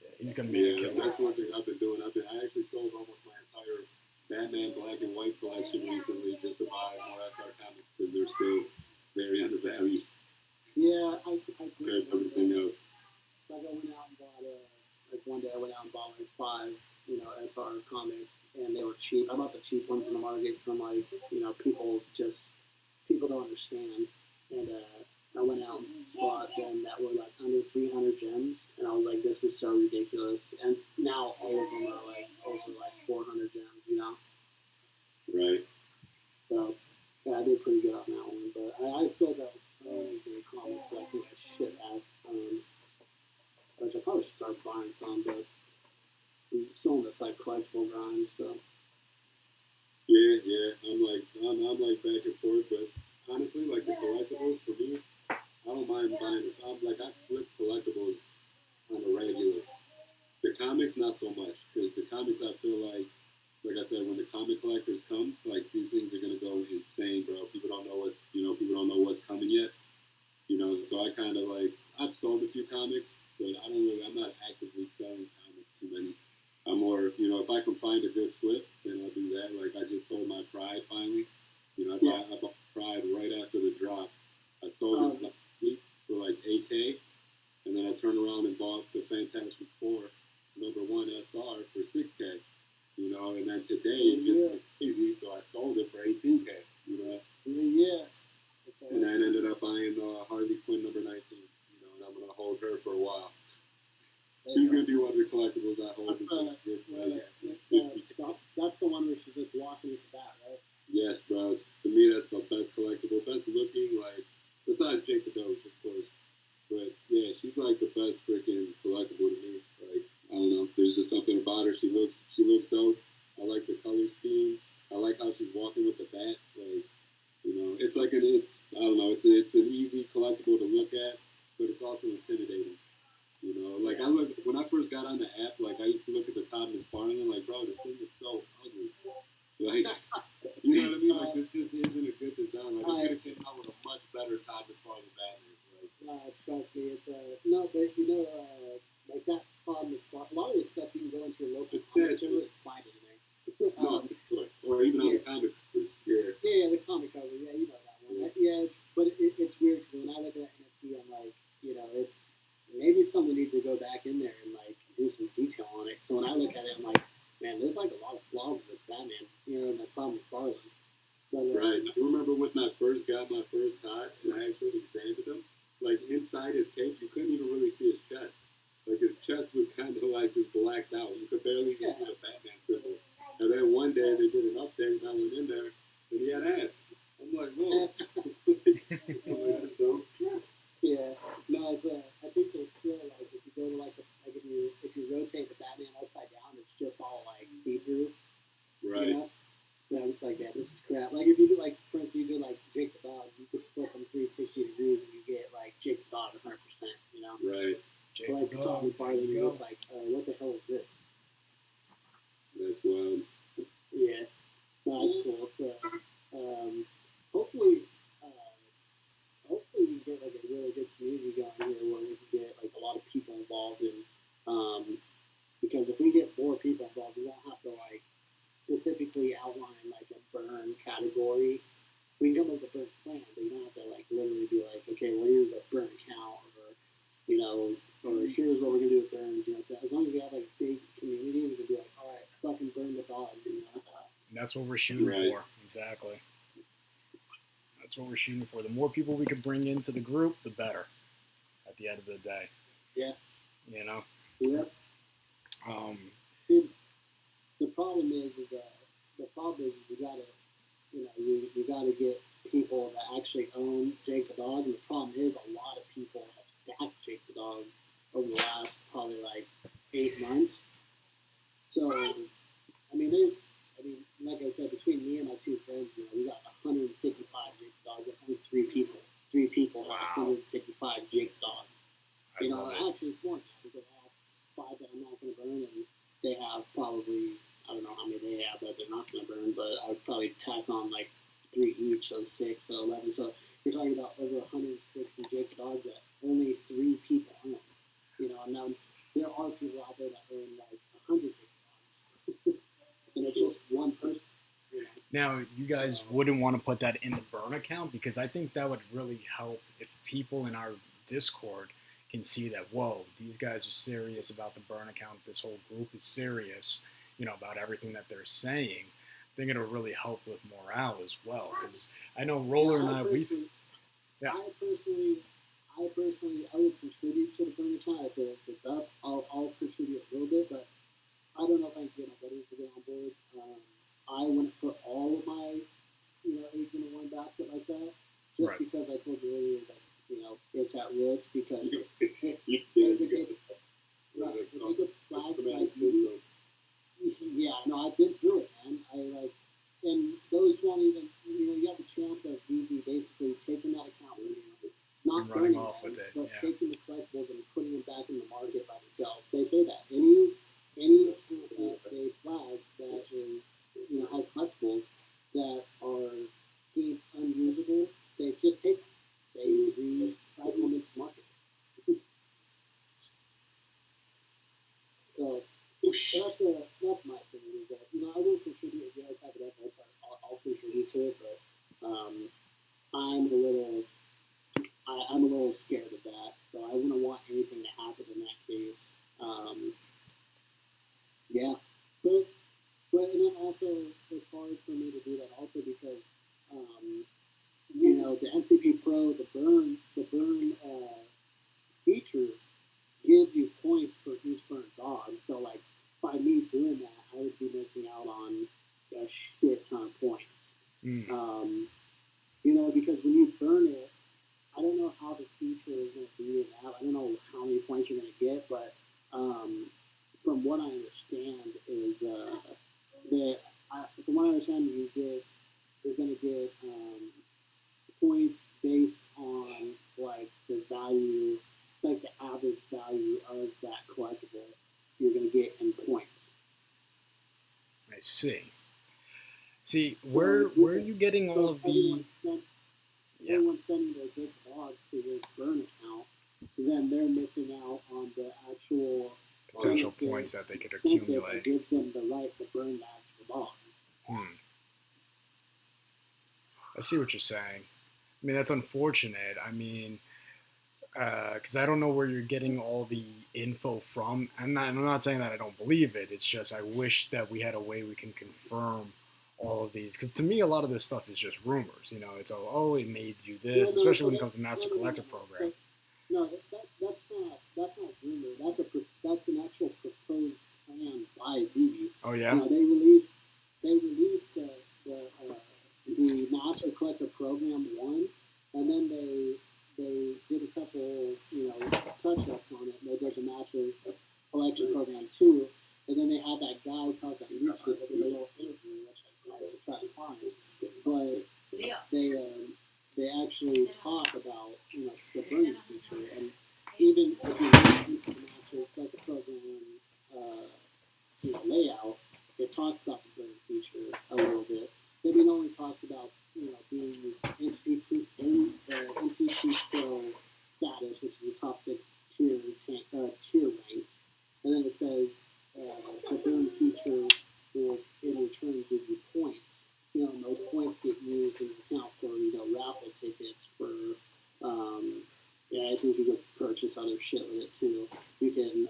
Yeah, he's going to be a Yeah, killer. that's one thing I've been doing. I actually sold almost my entire Batman black and white collection recently just to buy more SR comics because they're still very undervalued Yeah, I compared to everything else. Like I went out and bought like one day I went out and bought like 5, SR comics, and they were cheap. I bought the cheap ones in the market from like, people don't understand. And I went out and bought them that were like under 300 gems, and I was like, this is so ridiculous. And now all of them are like over like 400 gems. Right. So yeah, I did pretty good on that one. But I still got the comics that I think I should have. Which I probably should start buying some, but I'm still in this like collectible grind, so. Yeah. I'm like back and forth, but honestly, like the collectibles for me, I don't mind buying it. I flip collectibles on a regular. The comics, not so much, because the comics I feel like I said, when the comic collectors come, like these things are gonna go insane, bro. People don't know what's coming yet. So I kind of like, I've sold a few comics, but I'm not actively selling comics too many. I'm more, if I can find a good flip, then I'll do that. Like I just sold my Pride finally. I bought Pride right after the drop. I sold it last week for like 8K, and then I turned around and bought the Fantastic Four #1 SR for 6K. And then today it just went crazy, so I sold it for 18K. Yeah. Okay. And I ended up buying Harley Quinn #19. And I'm gonna hold her for a while. She's gonna be one of the collectibles I hold. That's the one where she's just walking with the bat, right? Yes, bro. To me, that's the best collectible, best looking. Like besides JTD, of course. But yeah, she's like the best freaking collectible to me. Like I don't know, there's just something about her. She looks dope. I like the color scheme. I like how she's walking with the bat. Like it's like I don't know. It's an easy collectible to look at, but it's also intimidating. Like when I first got on the app, like I used to look at the Todd McFarlane, like, bro, this thing is so ugly. Like, you know what I mean? Like this just isn't a good design. Like I could have came out with a much better Todd McFarlane Batman. Trust me, it's no, but like that Todd McFarlane. A lot of this stuff you can go into your local comic store and find it in there. Or even on the comic books. Yeah. Yeah, the comic cover. Yeah, you know that one. Yeah, but it's weird because when I look at NFT, I'm like, it's maybe someone needs to go back in there and like do some detail on it. So when I look at it, I'm like, man, there's like a lot of flaws in this Batman. And that's Tom McFarlane. But, right. I remember when I first got my first Todd and I actually examined him. Like inside his cape, you couldn't even really see his chest. Like his chest was kind of like just blacked out. You could barely even see the Batman symbol. And then one day they did an update and I went in there and he had ass. I'm like, whoa. Yeah. No, I think there's still like if you go to like if you rotate the Batman upside down, it's just all like see-through. Right. Yeah, it's like this is crap. Like if you do like, for instance, you do like Jake the Dog, you could flip them 360 degrees and you get like Jake the Dog 100%. Right. Jake like the Dog farther, you go like, what the hell is this? That's wild. Yeah. No, that's cool. So, hopefully we get like a really good community going here where we can get like a lot of people involved in, because if we get more people involved, we won't have to like specifically outline like a burn category. We can come up with a burn plan, but you don't have to like literally be like, okay, well here's a burn count, or here's what we're gonna do with burns. As long as we have like a big community, we can be like, all right, fucking burn the dog. And that's what we're shooting for. Exactly. That's what we're shooting for. The more people we can bring into the group, the better. At the end of the day. Yeah. Yeah. Dude, the problem is you gotta, you gotta get people that actually own Jake the Dog. And the problem is a lot of people have stacked Jake the Dog over the last probably like 8 months. So, like I said, between me and my 2 friends, we got 155 Jake Dogs. That's only 3 people. 3 people have 155 Jake Dogs. Actually, it's more now because I have 5 that I'm not going to burn, and they have probably, I don't know how many they have that they're not going to burn, but I would probably tack on like 3 each, so 6, so 11. So you're talking about Now, you guys wouldn't want to put that in the burn account, because I think that would really help if people in our Discord can see that, whoa, these guys are serious about the burn account. This whole group is serious, about everything that they're saying. I think it'll really help with morale as well. Because I know Roller and I, I personally, I would contribute to the burn account. If it's up, I'll contribute a little bit, but I don't know if I can get my buddies to get on board. I wouldn't put all of my, eggs in one basket like that, just Right. because I told you earlier that, it's at risk because if it gets flagged by you, yeah, no, I've been through it, man. And those won't even, you have the chance of Veve basically taking that account, not And running burning off them, with it, but yeah. taking the collectibles and putting them back in the market by themselves. They say that any account that they flag that is, has collectibles that are deemed unusable, they just take them. They recycle them into the market. So that's my opinion. Is that I will contribute if you guys have it up. I'll contribute to it, but I'm a little scared of that. So I wouldn't want anything to happen in that case. Yeah, but and then also it's hard for me to do that also because the MCP Pro, the burn feature gives you points for each burnt dog. So like by me doing that, I would be missing out on a shit ton of points. Because when you burn it, I don't know how the feature is going to be in that. I don't know how many points you're going to get, but from what I understand is you're going to get points based on like the value, like the average value of that collectible. You're going to get in points. I see. See, where are you getting all of the... Everyone's sending their good dogs to this burn account, then they're missing out on the actual potential points that they could accumulate. Gives them the right to burn the actual dog. I see what you're saying. I mean, that's unfortunate. I mean, because I don't know where you're getting all the info from. I'm not saying that I don't believe it. It's just I wish that we had a way we can confirm all of these. Because to me, a lot of this stuff is just rumors. It's it made you this, especially when it comes to Master Collector Program. No, that's not rumor. That's an actual proposed plan by Veve. Oh yeah. They released the Master Collector Program 1, and then they did a couple touch-ups on it. And they did the Master Collector Program 2, and then they had that guy talk on YouTube with a little interview, which I try to find. But they actually talk about the burning feature, and even if you look into the Master Collector Program layout, it talks about the burning feature a little bit. But it only talks about being NCT Pro status, which is the top 6 tier ranks, and then it says the burn feature will in return give you points. And those points get used in account for raffle tickets for I think you could purchase other shit with it too. You can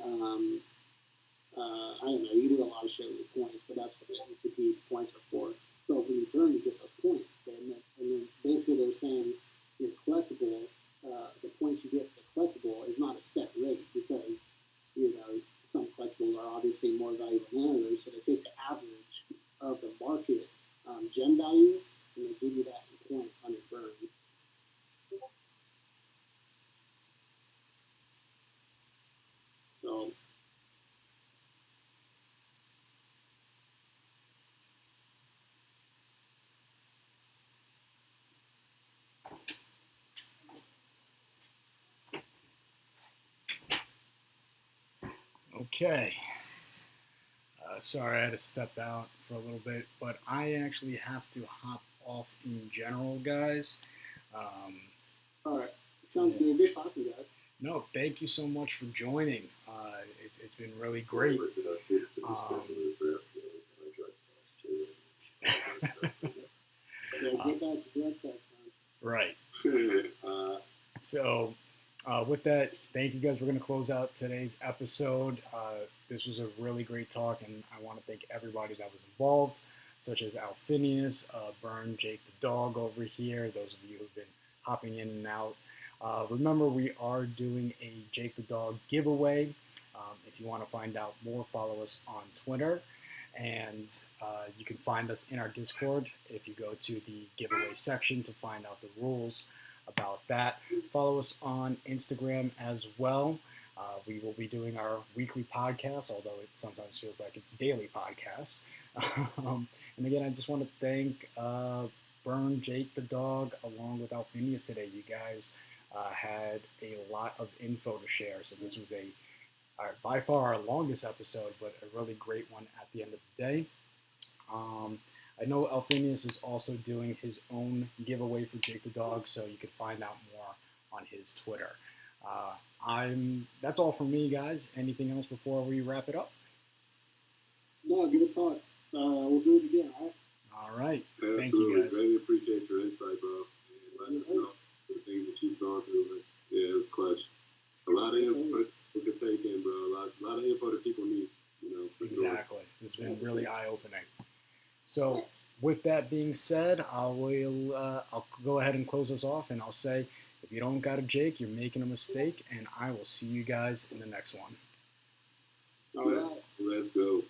I don't know, you can do a lot of shit with points, but that's what the NCP points are for. So when you burn, you get those points. And then basically they're saying your collectible, the points you get for the collectible is not a set rate because, some collectibles are obviously more valuable than others. So they take the average of the market gem value and they give you that in points on your burn. So Okay. Sorry, I had to step out for a little bit, but I actually have to hop off in general, guys. all right, sounds good. Good talking, guys. No, thank you so much for joining. It's been really great. Get back to drug sex, Right. uh, So, with that, thank you guys. We're going to close out today's episode. This was a really great talk, and I want to thank everybody that was involved, such as Alfineous, BurnJakeTheDog over here, those of you who've been hopping in and out. Remember, we are doing a Jake the Dog giveaway. If you want to find out more, follow us on Twitter. And you can find us in our Discord if you go to the giveaway section to find out the rules about that. Follow us on Instagram as well. We will be doing our weekly podcast, although it sometimes feels like it's daily podcasts. And again, I just want to thank Burn Jake the Dog along with Alfineous today. You guys had a lot of info to share, so this was by far our longest episode, but a really great one at the end of the day. I know Alfineous is also doing his own giveaway for Jake the Dog, so you can find out more on his Twitter. That's all from me, guys. Anything else before we wrap it up? No, give it a talk. We'll do it again, all right? All right. absolutely. Thank you, guys. Really appreciate your insight, bro. And let us know the things that you've gone through. It's clutch. A lot of info we could take in, bro. A lot of info that people need. Exactly. It's been really eye-opening. So, with that being said, I'll go ahead and close us off, and I'll say, if you don't got a Jake, you're making a mistake, and I will see you guys in the next one. All right. Let's go.